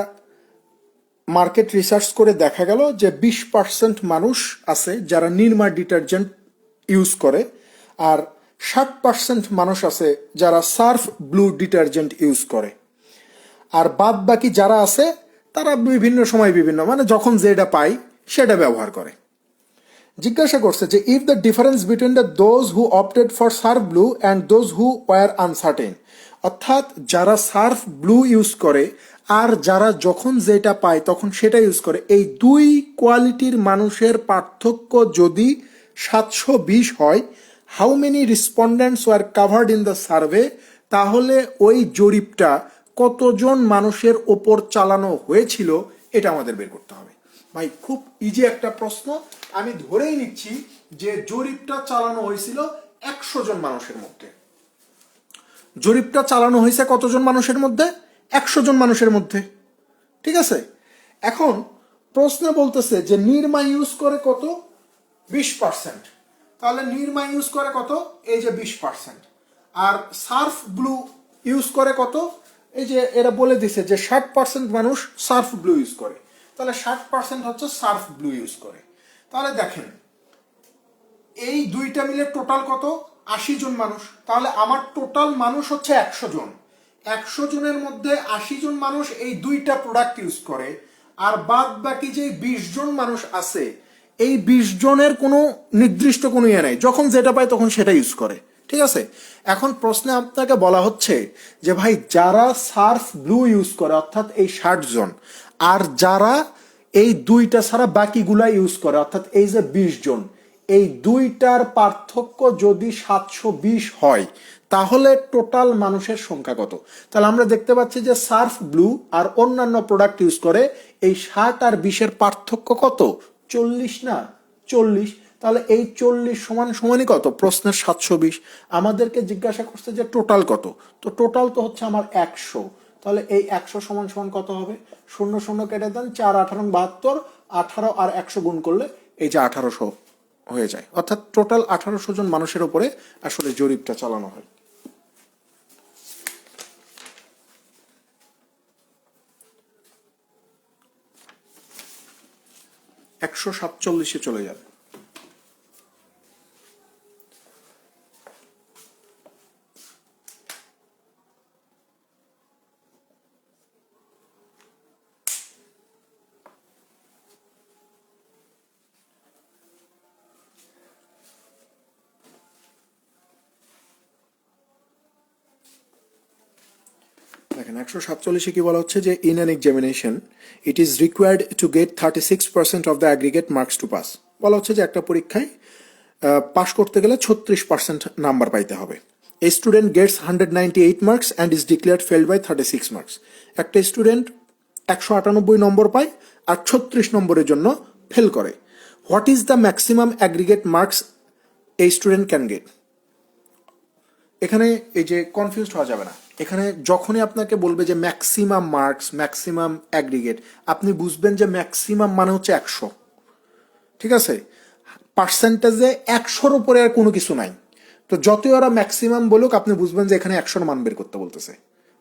market research করে দেখা গেল যে 20% মানুষ আছে যারা নির্মা ডিটারজেন্ট ইউজ করে, আর 60% মানুষ আছে যারা সার্ফ ব্লু ডিটারজেন্ট ইউজ করে, আর বাদ বাকি যারা আছে তারা বিভিন্ন সময় বিভিন্ন, মানে যখন যেটা পায় সেটা ব্যবহার করে। জিজ্ঞাসা করছে যে if the difference between the those who opted for Surf blue and those who were uncertain, অর্থাৎ যারা সার্ফ ব্লু ইউজ করে আর যারা যখন যেটা পায় তখন সেটা ইউজ করে, এই দুই কোয়ালিটির মানুষের পার্থক্য যদি 720 হয়, how many respondents were covered in the survey, তাহলে ওই জরিপটা কতজন মানুষের ওপর চালানো হয়েছিল এটা আমাদের বের করতে হবে। ভাই খুব ইজি একটা প্রশ্ন, আমি ধরেই নিচ্ছি যে জরিপটা চালানো হয়েছিল 100 জন মানুষের মধ্যে। জরিপটা চালানো হয়েছে কতজন মানুষের মধ্যে? 100 জন মানুষের মধ্যে। ঠিক আছে, এখন প্রশ্ন বলতেছে যে নির্মা ইউজ করে কত? 20%। তাহলে নির্মা ইউজ করে কত? এই যে 20%। আর সার্ফ ব্লু ইউজ করে কত? এই যে এরা বলে দিছে যে 60% মানুষ সার্ফ ব্লু ইউজ করে, তাহলে 60% হচ্ছে সার্ফ ব্লু ইউজ করে। তাহলে দেখেন এই দুইটা মিলে টোটাল কত? 80 জন মানুষ। তাহলে আমার টোটাল মানুষ হচ্ছে 100 জন। 100 জনের মধ্যে 80 জন মানুষ এই দুইটা প্রোডাক্ট ইউজ করে, আর বাদ বাকি যে 20 জন মানুষ আছে, এই 20 জনের কোনো নির্দিষ্ট কোনো ইয়ে নাই, যখন যেটা পায় তখন সেটা ইউজ করে। ঠিক আছে, এখন প্রশ্নে আপনাকে বলা হচ্ছে যে ভাই যারা সার্ফ ব্লু ইউজ করে অর্থাৎ এই 60 জন, আর যারা এই দুইটা ছাড়া বাকিগুলা ইউজ করে অর্থাৎ এই যে 20 জন, এই দুইটার পার্থক্য যদি 720 হয়, তাহলে টোটাল মানুষের সংখ্যা কত? তাহলে আমরা দেখতে পাচ্ছি যে সার্ফ ব্লু আর অন্যান্য প্রোডাক্ট ইউজ করে, এই 60 আর 20-এর পার্থক্য কত? 40 না? 40। তাহলে এই 40 সমান সমানই কত? প্রশ্নের 720। আমাদেরকে জিজ্ঞাসা করছে যে টোটাল কত, তো টোটাল তো হচ্ছে আমার 100। তাহলে এই 100 সমান সমান কত হবে? 0 0 কেটে দেন, 4 18 72, 18 আর 100 গুণ করলে এই যে 1800 হয়ে যায়। অর্থাৎ টোটাল 1800 জন মানুষের উপরে আসলে জরিপটা চালানো হয়। একশো 47-এ চলে যাবে। দেখেন 147-এ কি বলা হচ্ছে যে in an examination it is required to get 36% of the aggregate marks to pass. বলা হচ্ছে যে একটা পরীক্ষায় পাস করতে গেলে 36% নাম্বার পাইতে হবে। A student gets 198 marks and is declared failed by 36 marks. একটা স্টুডেন্ট 198 নম্বর পায় আর 36 নম্বরের জন্য ফেল করে। What is the maximum aggregate marks a student can get? এখানে এই যে কনফিউজড হওয়া যাবে না। এখানে যখনই আপনাকে বলবে যে ম্যাক্সিমাম মার্কস, ম্যাক্সিমাম অ্যাগ্রিগেট, আপনি বুঝবেন যে ম্যাক্সিমাম মানে হচ্ছে 100। ঠিক আছে, পার্সেন্টেজে 100-র উপরে আর কোনো কিছু নাই। তো যতই ওরা ম্যাক্সিমাম বলুক, আপনি বুঝবেন যে এখানে 100-র মান বের করতে বলতেছে।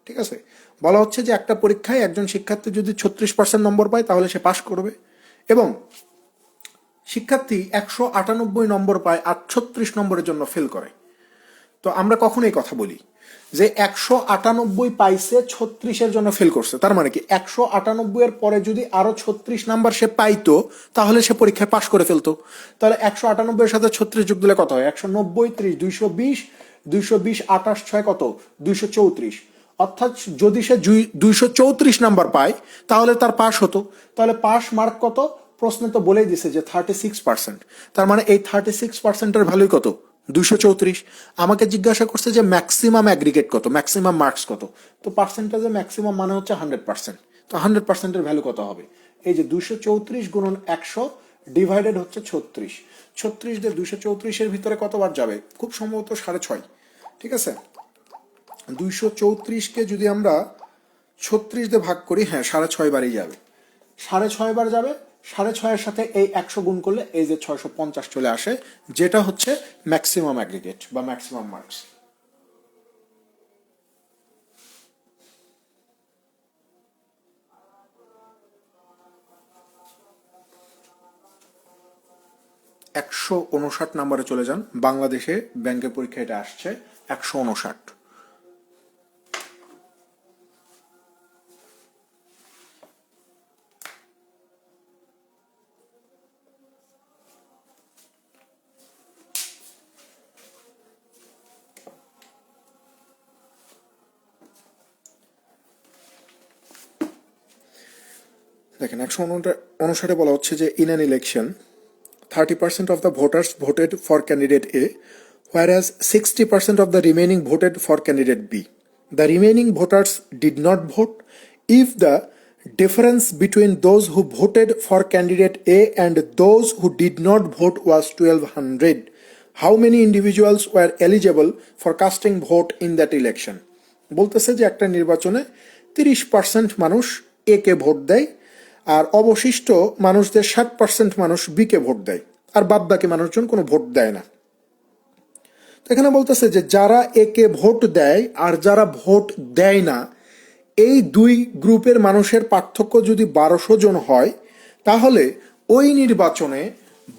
ঠিক আছে, বলা হচ্ছে যে একটা পরীক্ষায় একজন শিক্ষার্থী যদি 36% নম্বর পায় তাহলে সে পাশ করবে, এবং শিক্ষার্থী 198 নম্বর পায় আর 36 নম্বরের জন্য ফেল করে। তো আমরা কখন এই কথা বলি যে 198 পাইছে, 36-এর জন্য ফেল করছে, তার মানে কি 198 এর পরে যদি আরো 36 নাম্বার সে পাইতো তাহলে সে পরীক্ষায় পাশ করে ফেলতো। তাহলে 198 এর সাথে 36 যোগ দিলে কত হয়? 190, 30, 220, 220, 28, 6 কত? 234। অর্থাৎ যদি সে 234 নাম্বার পায় তাহলে তার পাশ হতো। তাহলে পাশ মার্ক কত? প্রশ্নে তো বলেই দিছে যে 36%। তার মানে এই 36%-এর ভ্যালু কত? 234। আমাকে জিজ্ঞাসা করছে যে ম্যাক্সিমাম অ্যাগ্রিগেট কত, ম্যাক্সিমাম মার্কস কত। তো পার্সেন্টেজে ম্যাক্সিমাম মানে হচ্ছে 100%। তো 100%-এর ভ্যালু কত হবে? এই যে 234 গুণন 100 ডিভাইডেড হচ্ছে 36। 36 দিয়ে 234-এর ভিতরে কতবার যাবে? খুব সম্ভবত 6.5। ঠিক আছে, 234-কে যদি আমরা 36 দিয়ে ভাগ করি, হ্যাঁ 6.5 বারই যাবে, 6.5 বার যাবে। 6.5-এর সাথে এই 100 গুণ করলে এই যে 650 চলে আসে, যেটা হচ্ছে ম্যাক্সিমাম অ্যাগ্রিগেট বা ম্যাক্সিমাম মার্কস। একশো 59 নাম্বারে চলে যান। বাংলাদেশে ব্যাংকের পরীক্ষা এটা আসছে 159। দেখেন 159-এ বলা হচ্ছে যে in an election 30% of the voters voted for candidate A, whereas 60% of the remaining voted for candidate B. The remaining voters did not vote. If the difference between those who voted for candidate A and those who did not vote was 1200, how many individuals were eligible for casting vote in that election? বলতেছে যে একটা নির্বাচনে 30% মানুষ এ কে vote দেয়, আর অবশিষ্ট মানুষদের 60% মানুষ B কে vote দেয়, আর বাদ বাকি মানুষজন কোনো ভোট দেয় না। তো এখানে বলতেছে যে যারা এ কে ভোট দেয় আর যারা ভোট দেয় না, এই দুই গ্রুপের মানুষের পার্থক্য যদি 1200 জন হয়, তাহলে ওই নির্বাচনে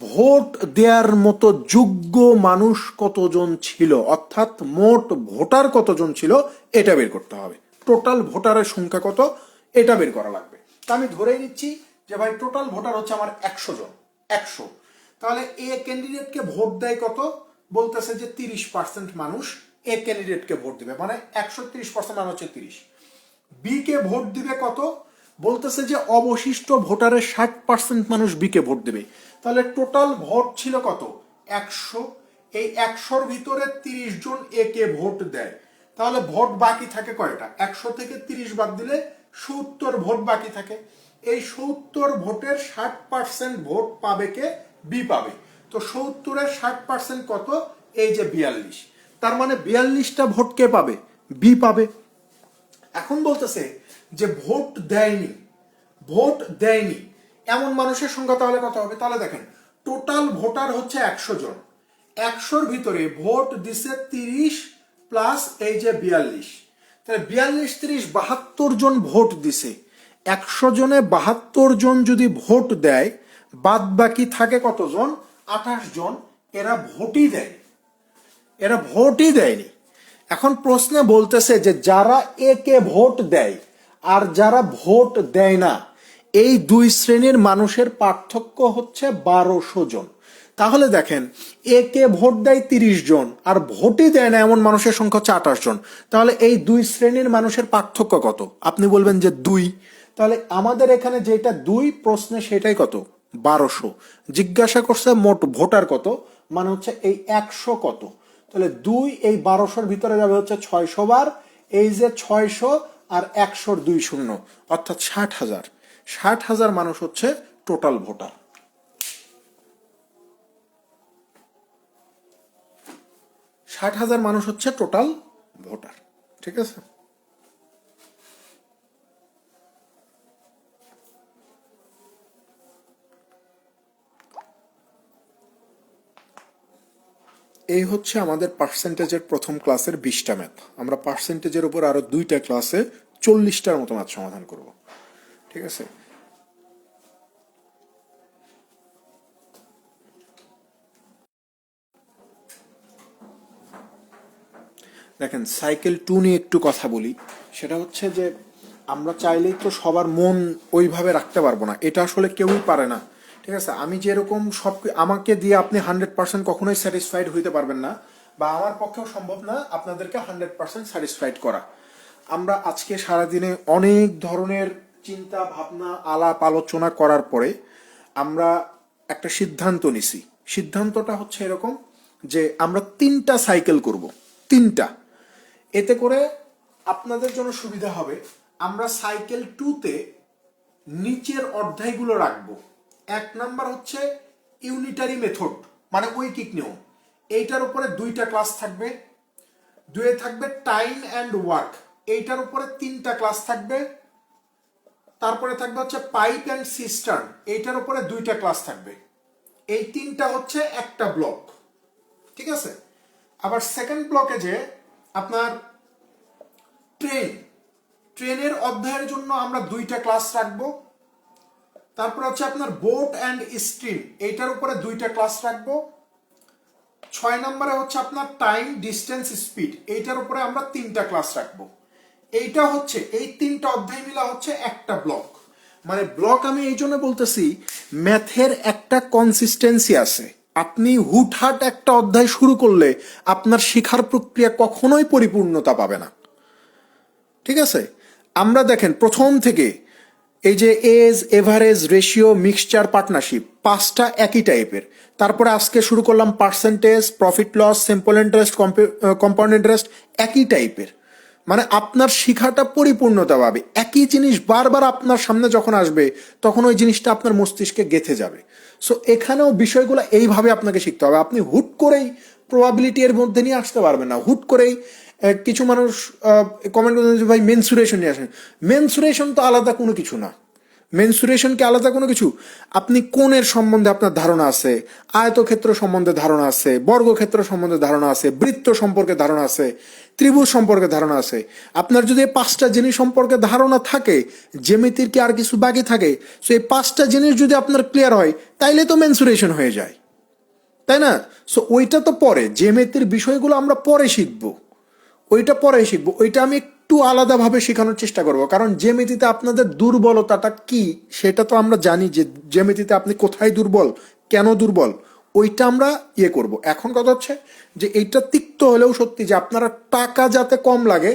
ভোট দেওয়ার মতো যোগ্য মানুষ কতজন ছিল, অর্থাৎ মোট ভোটার কতজন ছিল, এটা বের করতে হবে। টোটাল ভোটারের সংখ্যা কত, এটা বের করা লাগবে। তা আমি ধরেই নিচ্ছি যে ভাই টোটাল ভোটার হচ্ছে আমার 100 জন। 100, তাহলে এ ক্যান্ডিডেটকে ভোট দেয় কত? বলতেছে যে 30% মানুষ এ ক্যান্ডিডেটকে ভোট দিবে, মানে 130% মানে হচ্ছে 30। বি কে ভোট দিবে কত? বলতেছে যে অবশিষ্ট ভোটারের 60% মানুষ বি কে ভোট দেবে। তাহলে টোটাল ভোট ছিল কত? 100। এই 100-র ভিতরে 30 জন এ কে ভোট দেয়, তাহলে ভোট বাকি থাকে কয়টা? 100 থেকে 30 বাদ দিলে 70 ভোট বাকি থাকে। এই 70 ভোটের 60% ভোট পাবে কে? বি পাবে। তো 70-এর 60% কত? এই যে 42। তার মানে 42টা ভোট কে পাবে? বি পাবে। এখন বলতেছে যে ভোট দেয়নি, ভোট দেয়নি এমন মানুষের সংখ্যা তাহলে কত হবে? তাহলে দেখেন টোটাল ভোটার হচ্ছে 100 জন, 100-র ভিতরে ভোট দিছে 30 প্লাস এই যে 42, তাহলে 42, 30, 72 জন ভোট দিছে। 100 জনে 72 জন যদি ভোট দেয়, বাদ বাকি থাকে কতজন? 28 জন। এরা ভোটই দেয়, এরা ভোটই দেয়নি। এখন প্রশ্নে বলতেছে যে যারা এ কে ভোট দেয় আর যারা ভোট দেয় না, এই দুই শ্রেণীর মানুষের পার্থক্য হচ্ছে 1200 জন। তাহলে দেখেন এ কে ভোট দেয় 30 জন আর ভোটই দেয় না এমন মানুষের সংখ্যা হচ্ছে 28 জন। তাহলে এই দুই শ্রেণীর মানুষের পার্থক্য কত? আপনি বলবেন যে 2। তাহলে আমাদের এখানে যেটা 2 প্রশ্নে সেটাই কত? 1200। জিজ্ঞাসা করছে মোট ভোটার কত, মানে হচ্ছে এই 100 কত। তাহলে 2 এই 1200-র ভিতরে যাবে হচ্ছে 600 বার। এই যে 600 আর 100-র 2 শূন্য, অর্থাৎ 60,000। 60,000 মানুষ হচ্ছে টোটাল ভোটার। 60,000 মানুষ হচ্ছে টোটাল ভোটার। ঠিক আছে, এই হচ্ছে আমাদের পার্সেন্টেজের প্রথম ক্লাসের 20টা ম্যাথ। আমরা পার্সেন্টেজের উপর আরো 2টা ক্লাসে 40টার মতো ম্যাথ সমাধান করব। ঠিক আছে, দেখেন সাইকেল 2 নিয়ে একটু কথা বলি। সেটা হচ্ছে যে আমরা চাইলেই তো সবার মন ওইভাবে রাখতে পারবো না, এটা আসলে কেউই পারে না। ঠিক আছে, আমি যেরকম সব আমাকে দিয়ে আপনি 100% কখনোই স্যাটিসফাইড হইতে পারবেন না, বা আমার পক্ষেও সম্ভব না আপনাদেরকে 100% স্যাটিসফাইড করা। আমরা আজকে সারাদিনে অনেক ধরনের চিন্তা ভাবনা আলাপ আলোচনা করার পরে আমরা একটা সিদ্ধান্ত নিছি। সিদ্ধান্তটা হচ্ছে এরকম যে আমরা 3টা সাইকেল করব, 3টা। এতে করে আপনাদের জন্য সুবিধা হবে। আমরা সাইকেল 2তে নিচের অধ্যায়গুলো রাখবো। 1 নাম্বার হচ্ছে ইউনিটারি মেথড, মানে ঐকিক নিয়ম। এইটার উপরে 2টা ক্লাস থাকবে। 2 থাকবে টাইম অ্যান্ড ওয়ার্ক, এইটার উপরে 3টা ক্লাস থাকবে। তারপরে থাকবে হচ্ছে পাইপ অ্যান্ড সিস্টার্ন, এইটার উপরে 2টা ক্লাস থাকবে। এই 3টা হচ্ছে একটা ব্লক। ঠিক আছে, আবার সেকেন্ড ব্লকে যে আপনার ট্রেনের অধ্যায়ের জন্য আমরা 2টা ক্লাস রাখবো। তারপর হচ্ছে আপনার বোট অ্যান্ড স্ট্রিম, এইটার উপরে 2টা ক্লাস রাখবো। 6 নম্বরে হচ্ছে আপনার টাইম ডিস্টেন্স স্পিড, এইটার উপরে আমরা 3টা ক্লাস রাখবো। এইটা হচ্ছে এই 3টা অধ্যায় মিলা হচ্ছে একটা ব্লক। মানে ব্লক আমি এই জন্য বলতেছি, ম্যাথের একটা কনসিস্টেন্সি আছে। আপনি হুটহাট একটা অধ্যায় শুরু করলে আপনার শেখার প্রক্রিয়া কখনোই পরিপূর্ণতা পাবে না। ঠিক আছে, আমরা দেখেন প্রথম থেকে এই যে age, average, ratio, mixture, partnership, 5টা একই টাইপের। তারপরে আজকে শুরু করলাম percentage, profit loss, simple interest, compound interest, একই টাইপের। মানে আপনার শিখাটা পরিপূর্ণতা পাবে। একই জিনিস বারবার আপনার সামনে যখন আসবে তখন ওই জিনিসটা আপনার মস্তিষ্কে গেঁথে যাবে। সো এখানেও বিষয়গুলো এইভাবে আপনাকে শিখতে হবে। আপনি হুট করেই প্রবাবিলিটি এর মধ্যে নিয়ে আসতে পারবেন না। হুট করেই কিছু মানুষ কমেন্ট করছেন যে ভাই মেনসুরেশন নিয়ে আসেন। মেনসুরেশন তো আলাদা কোনো কিছু না। মেনসুরেশন কি আলাদা কোনো কিছু? আপনি কোণের সম্বন্ধে আপনার ধারণা আছে, আয়তক্ষেত্র সম্বন্ধে ধারণা আছে, বর্গক্ষেত্র সম্বন্ধে ধারণা আছে, বৃত্ত সম্পর্কে ধারণা আছে, ত্রিভুজ সম্পর্কে ধারণা আছে। আপনার যদি এই 5টা জিনিস সম্পর্কে ধারণা থাকে, জ্যামিতির কি আর কিছু বাকি থাকে? সো এই 5টা জিনিস যদি আপনার ক্লিয়ার হয় তাইলে তো মেনসুরেশন হয়ে যায়, তাই না? সো ওইটা তো পরে, জ্যামিতির বিষয়গুলো আমরা পরে শিখবো, ওইটা পরে শিখবো। ওইটা আমি একটু আলাদাভাবে শেখানোর চেষ্টা করব, কারণ জ্যামিতিতে আপনাদের দুর্বলতাটা কি সেটা তো আমরা জানি, যে জ্যামিতিতে আপনি কোথায় দুর্বল, কেন দুর্বল, ওইটা আমরা করব। এখন কথা হচ্ছে যে এইটা তিক্ত হলেও সত্যি যে আপনারা টাকা যাতে কম লাগে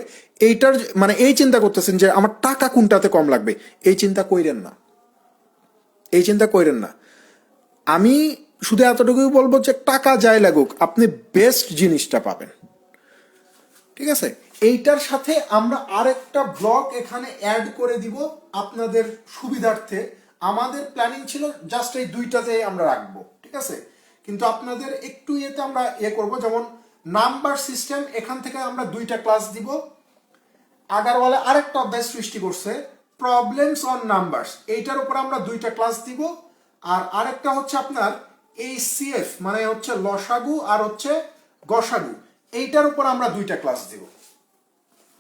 এইটার মানে এই চিন্তা করতেছেন যে আমার টাকা কোনটাতে কম লাগবে, এই চিন্তা কইরেন না, এই চিন্তা কইরেন না। আমি শুধু এতটুকুই বলবো যে টাকা যাই লাগুক আপনি বেস্ট জিনিসটা পাবেন। ঠিক আছে, এইটার সাথে আমরা আরেকটা ব্লক এখানে অ্যাড করে দিব আপনাদের সুবিধার্থে। আমাদের প্ল্যানিং ছিল জাস্ট এই 2টাতে আমরা রাখবো। ঠিক আছে, কিন্তু আপনাদের একটু আমরা করব, যেমন নাম্বার সিস্টেম, এখান থেকে আমরা 2টা ক্লাস দিব। আগারওয়ালে আরেকটা অধ্যায় সৃষ্টি করছে প্রবলেমস অন নাম্বারস, এইটার উপর আমরা 2টা ক্লাস দিব। আর আরেকটা হচ্ছে আপনার এই সিএফ, মানে হচ্ছে লসাগু আর হচ্ছে গসাগু, এইটার উপর আমরা 2টা ক্লাস দিব।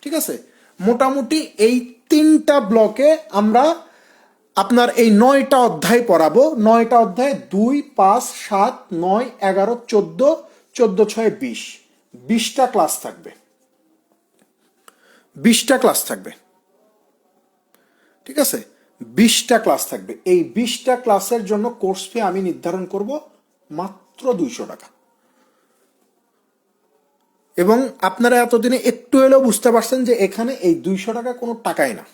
ঠিক আছে, মোটামুটি এই 3টা ব্লকে আমরা আপনার এই 9টা অধ্যায় পড়াবো। 9টা অধ্যায় 2, 5, 7, 9, 11, 14, 14, 6, 20, 20টা ক্লাস থাকবে। 20টা ক্লাস থাকবে। ঠিক আছে, 20টা ক্লাস থাকবে। এই 20টা ক্লাসের জন্য কোর্স ফি আমি নির্ধারণ করব মাত্র 200 টাকা। এবং আপনারা এতদিনে একটু হলেও বুঝতে পারছেন যে এখানে এই 200 টাকা কোনো টাকাই না।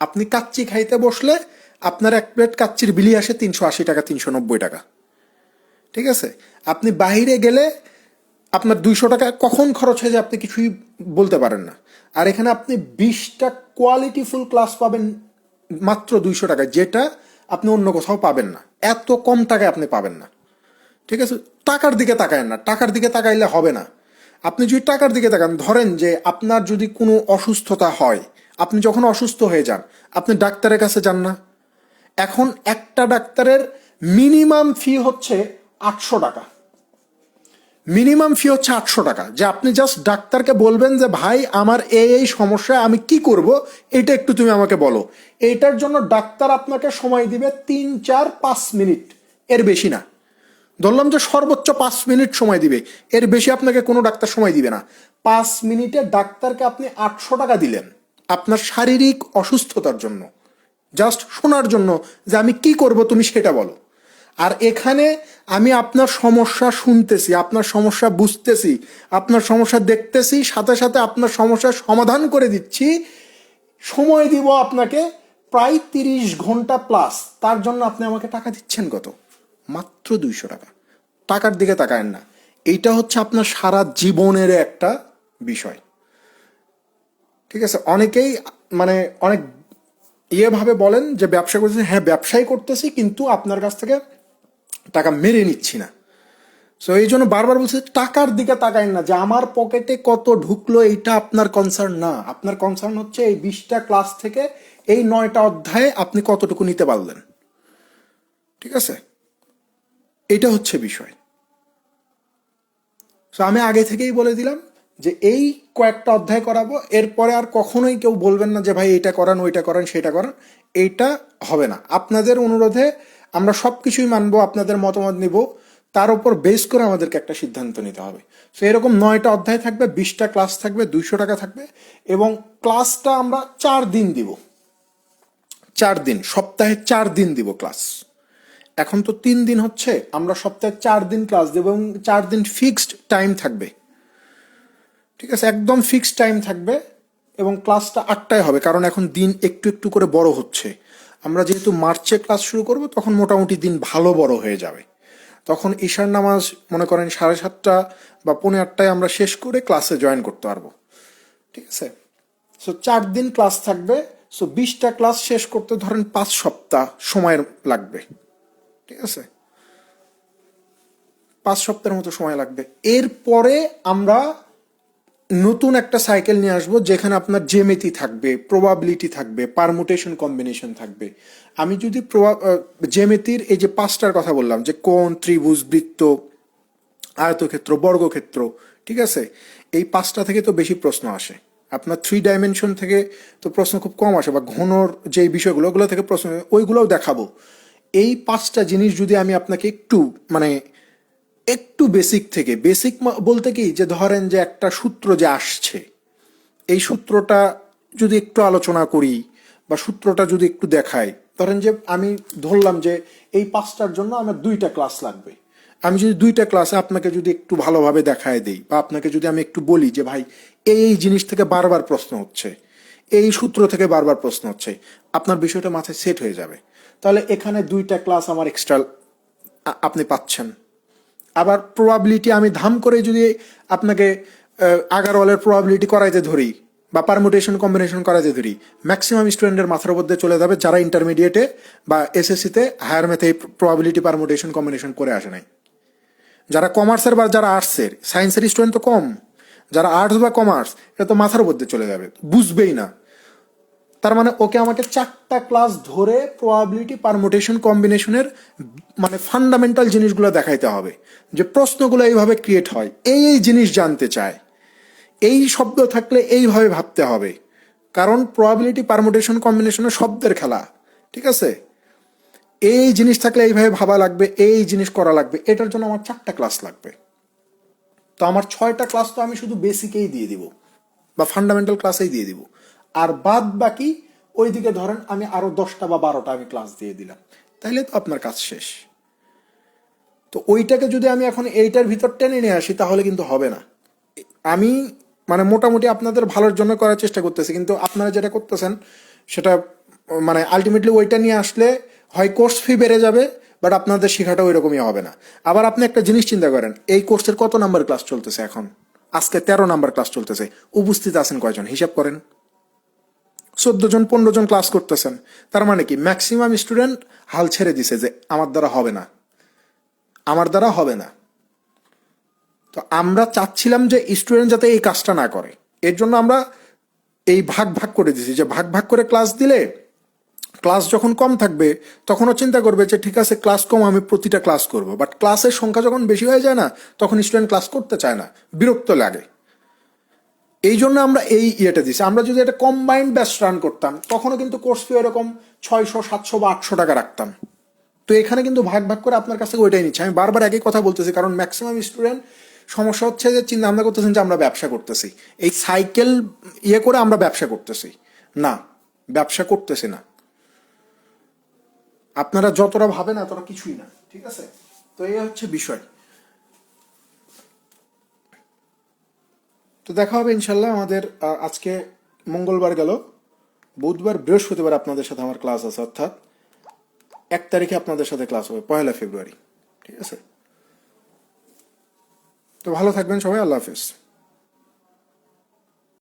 আপনি কাচ্চি খাইতে বসলে আপনার 1 প্লেট কাচ্চির বিলি আসে 380 টাকা, 390 টাকা। ঠিক আছে, আপনি বাইরে গেলে আপনার 200 টাকা কখন খরচ হয়ে যায় আপনি কিছুই বলতে পারেন না। আর এখানে আপনি 20টা কোয়ালিটিফুল ক্লাস পাবেন মাত্র 200 টাকায়, যেটা আপনি অন্য কোথাও পাবেন না। এত কম টাকায় আপনি পাবেন না। ঠিক আছে, টাকার দিকে তাকায়েন না, টাকার দিকে তাকাইলে হবে না। আপনি যদি টাকার দিকে তাকান, ধরেন যে আপনার যদি কোনো অসুস্থতা হয়, আপনি যখন অসুস্থ হয়ে যান আপনি ডাক্তারের কাছে যান না? এখন একটা ডাক্তারের মিনিমাম ফি হচ্ছে 800 টাকা। মিনিমাম ফি হচ্ছে 800 টাকা, যে আপনি জাস্ট ডাক্তারকে বলবেন যে ভাই আমার এই সমস্যা, আমি কি করব এটা একটু তুমি আমাকে বলো। এইটার জন্য ডাক্তার আপনাকে সময় দিবে 3, 4, 5 মিনিট, এর বেশি না। ধরলাম যে সর্বোচ্চ 5 মিনিট সময় দিবে, এর বেশি আপনাকে কোনো ডাক্তার সময় দিবে না। 5 মিনিটে ডাক্তারকে আপনি 800 টাকা দিলেন আপনার শারীরিক অসুস্থতার জন্য, জাস্ট শোনার জন্য যে আমি কি করব তুমি সেটা বলো। আর এখানে আমি আপনার সমস্যা শুনতেছি, আপনার সমস্যা বুঝতেছি, আপনার সমস্যা দেখতেছি, সাথে সাথে আপনার সমস্যার সমাধান করে দিচ্ছি। সময় দিব আপনাকে প্রায় 30 ঘন্টা প্লাস। তার জন্য আপনি আমাকে টাকা দিচ্ছেন কত? মাত্র 200 টাকা। টাকার দিকে তাকায়েন না। এইটা হচ্ছে আপনার সারা জীবনের একটা বিষয়। ঠিক আছে, অনেকেই মানে অনেক ভাবে বলেন যে ব্যবসা করতেছি, হ্যাঁ ব্যবসাই করতেছি, কিন্তু আপনার কাছ থেকে টাকা মেরে নিচ্ছি না। সো এই জন্য বারবার বলছি টাকার দিকে তাকায়েন না, যে আমার পকেটে কত ঢুকলো এইটা আপনার কনসার্ন না। আপনার কনসার্ন হচ্ছে এই 20টা ক্লাস থেকে এই 9টা অধ্যায়ে আপনি কতটুকু নিতে পারলেন। ঠিক আছে, এটা হচ্ছে বিষয়। সো আমি আগে থেকেই বলে দিলাম যে এই কয়েকটা অধ্যায় করাবো, এরপরে আর কখনোই কেউ বলবেন না যে ভাই এটা করান, ওইটা করান, সেটা করান। এইটা হবে না। আপনাদের অনুরোধে আমরা সব কিছুই মানবো, আপনাদের মতামত নিব, তার উপর বেস করে আমাদেরকে একটা সিদ্ধান্ত নিতে হবে। সো এরকম 9টা অধ্যায় থাকবে, 20টা ক্লাস থাকবে, 200 টাকা থাকবে, এবং ক্লাসটা আমরা 4 দিন দিব। 4 দিন, সপ্তাহে 4 দিন দিব ক্লাস। এখন তো 3 দিন হচ্ছে, আমরা সপ্তাহে 4 দিন ক্লাস দেবো, এবং 4 দিন ফিক্সড টাইম থাকবে। ঠিক আছে, একদম ফিক্সড টাইম থাকবে, এবং ক্লাসটা 8টায় হবে, কারণ এখন দিন একটু একটু করে বড় হচ্ছে। আমরা যেহেতু মার্চে ক্লাস শুরু করব, তখন মোটামুটি দিন ভালো বড় হয়ে যাবে। তখন ঈশার নামাজ মনে করেন 7:30 বা 7:45 আমরা শেষ করে ক্লাসে জয়েন করতে পারবো। ঠিক আছে, সো 4 দিন ক্লাস থাকবে। সো 20টা ক্লাস শেষ করতে ধরেন 5 সপ্তাহ সময় লাগবে। ঠিক আছে, 5 সপ্তাহের মতো সময় লাগবে। এরপরে আমরা নতুন একটা সাইকেল নিয়ে আসবো, যেখানে আপনার জ্যামিতি থাকবে, প্রবাবিলিটি থাকবে, পারমুটেশন কম্বিনেশন থাকবে। আমি যদি জ্যামিতির এই যে 5টার কথা বললাম, যে কোণ, ত্রিভুজ, বৃত্ত, আয়তক্ষেত্র, বর্গক্ষেত্র, ঠিক আছে, এই 5টা থেকে তো বেশি প্রশ্ন আসে। আপনার 3 ডাইমেনশন থেকে তো প্রশ্ন খুব কম আসে, বা ঘনর যে বিষয়গুলো ওগুলো থেকে প্রশ্ন, ওইগুলোও দেখাবো। এই 5টা জিনিস যদি আমি আপনাকে একটু একটু বেসিক থেকে, বেসিক বলতে কি, যে ধরেন যে একটা সূত্র যে আসছে, এই সূত্রটা যদি একটু আলোচনা করি, বা সূত্রটা যদি একটু দেখাই, ধরেন যে আমি ধরলাম যে এই 5টার জন্য আমার 2টা ক্লাস লাগবে। আমি যদি 2টা ক্লাসে আপনাকে যদি একটু ভালোভাবে দেখায় দেই, বা আপনাকে যদি আমি একটু বলি যে ভাই এই জিনিস থেকে বারবার প্রশ্ন হচ্ছে, এই সূত্র থেকে বারবার প্রশ্ন হচ্ছে, আপনার বিষয়টা মাথায় সেট হয়ে যাবে। তাহলে এখানে 2টা ক্লাস আমার এক্সট্রা আপনি পাচ্ছেন। আবার প্রবাবিলিটি আমি ধাম করে যদি আপনাকে আগারওয়ালের প্রবাবিলিটি করাইতে ধরি, বা পারমুটেশন কম্বিনেশন করাইতে ধরি, ম্যাক্সিমাম স্টুডেন্টের মাথার মধ্যে চলে যাবে যারা ইন্টারমিডিয়েটে বা এসএসসিতে হায়ার ম্যাথে প্রবাবিলিটি পারমুটেশন কম্বিনেশন করে আসে নাই। যারা কমার্সের বা যারা আর্টসের, সায়েন্সের স্টুডেন্ট তো কম, যারা আর্টস বা কমার্স, এটা তো মাথার মধ্যে চলে যাবে, বুঝবেই না। তার মানে ওকে আমাকে 4টা ক্লাস ধরে প্রবাবিলিটি পারমুটেশন কম্বিনেশনের ফান্ডামেন্টাল জিনিসগুলো দেখাইতে হবে, যে প্রশ্নগুলো এইভাবে ক্রিয়েট হয়, এই জিনিস জানতে চায়, এই শব্দ থাকলে এইভাবে ভাবতে হবে, কারণ প্রবাবিলিটি পারমুটেশন কম্বিনেশনের শব্দের খেলা। ঠিক আছে, এই জিনিস থাকলে এইভাবে ভাবা লাগবে, এই জিনিস করা লাগবে, এটার জন্য আমার 4টা ক্লাস লাগবে। তো আমার 6টা ক্লাস তো আমি শুধু বেসিকেই দিয়ে দিব, বা ফান্ডামেন্টাল ক্লাসেই দিয়ে দিব, আর বাদ বাকি ওইদিকে ধরেন আমি আরো 10টা বা 12টা আমি ক্লাস দিয়ে দিলাম, তাইলে তো আপনার কাজ শেষ। তো ওইটাকে যদি আমি এখন এইটার ভিতর টেনে নিয়ে আসি, তাহলে কিন্তু হবে না। আমি মোটামুটি আপনাদের ভালোর জন্য করার চেষ্টা করতেছি, কিন্তু আপনারা যেটা করতেছেন সেটা আলটিমেটলি ওইটা নিয়ে আসলে হয় কোর্স ফি বেড়ে যাবে, বাট আপনাদের শেখাটা ওই রকমই হবে না। আবার আপনি একটা জিনিস চিন্তা করেন, এই কোর্সের কত নাম্বার ক্লাস চলতেছে এখন? আজকে 13 নাম্বার ক্লাস চলতেছে। উপস্থিত আছেন কয়জন? হিসাব করেন। 14 জন 15 জন ক্লাস করতেছেন। তার মানে কি ম্যাক্সিমাম স্টুডেন্ট হাল ছেড়ে দিছে যে আমার দ্বারা হবে না, আমার দ্বারা হবে না। তো আমরা চাচ্ছিলাম যে স্টুডেন্ট যাতে এই কাজটা না করে, এর জন্য আমরা এই ভাগ ভাগ করে দিয়েছি, যে ভাগ ভাগ করে ক্লাস দিলে ক্লাস যখন কম থাকবে তখনও চিন্তা করবে যে ঠিক আছে ক্লাস কম, আমি প্রতিটা ক্লাস করব। বাট ক্লাসের সংখ্যা যখন বেশি হয়ে যায় না, তখন স্টুডেন্ট ক্লাস করতে চায় না, বিরক্ত লাগে। এই জন্য আমরা এই ইয়েটা দিচ্ছি। আমরা যদি একটা কম্বাইন্ড ব্যাচ রান করতাম, তখনও কিন্তু কোর্স ফি এরকম 600, 700 বা 800 টাকা রাখতাম। তো এখানে কিন্তু ভাগ ভাগ করে আপনার কাছ থেকে ওইটাই নিচ্ছে। আমি বারবার একই কথা বলতেছি, কারণ ম্যাক্সিমাম স্টুডেন্ট সমস্যা হচ্ছে যে চিন্তা ভাবনা করতেছেন যে আমরা ব্যবসা করতেছি, এই সাইকেল ইয়ে করে আমরা ব্যবসা করতেছি। না, ব্যবসা করতেছি না। আপনারা যতটা ভাবেন এতটা কিছুই না, ঠিক আছে? তো এই হচ্ছে বিষয়। তো দেখা হবে ইনশাল্লাহ আমাদের আজকে মঙ্গলবার গেল, বুধবার বৃহস্পতিবার আপনাদের সাথে আমার ক্লাস আছে, অর্থাৎ 1 তারিখে আপনাদের সাথে ক্লাস হবে, 1 ফেব্রুয়ারি, ঠিক আছে? তো ভালো থাকবেন সবাই, আল্লাহ হাফেজ।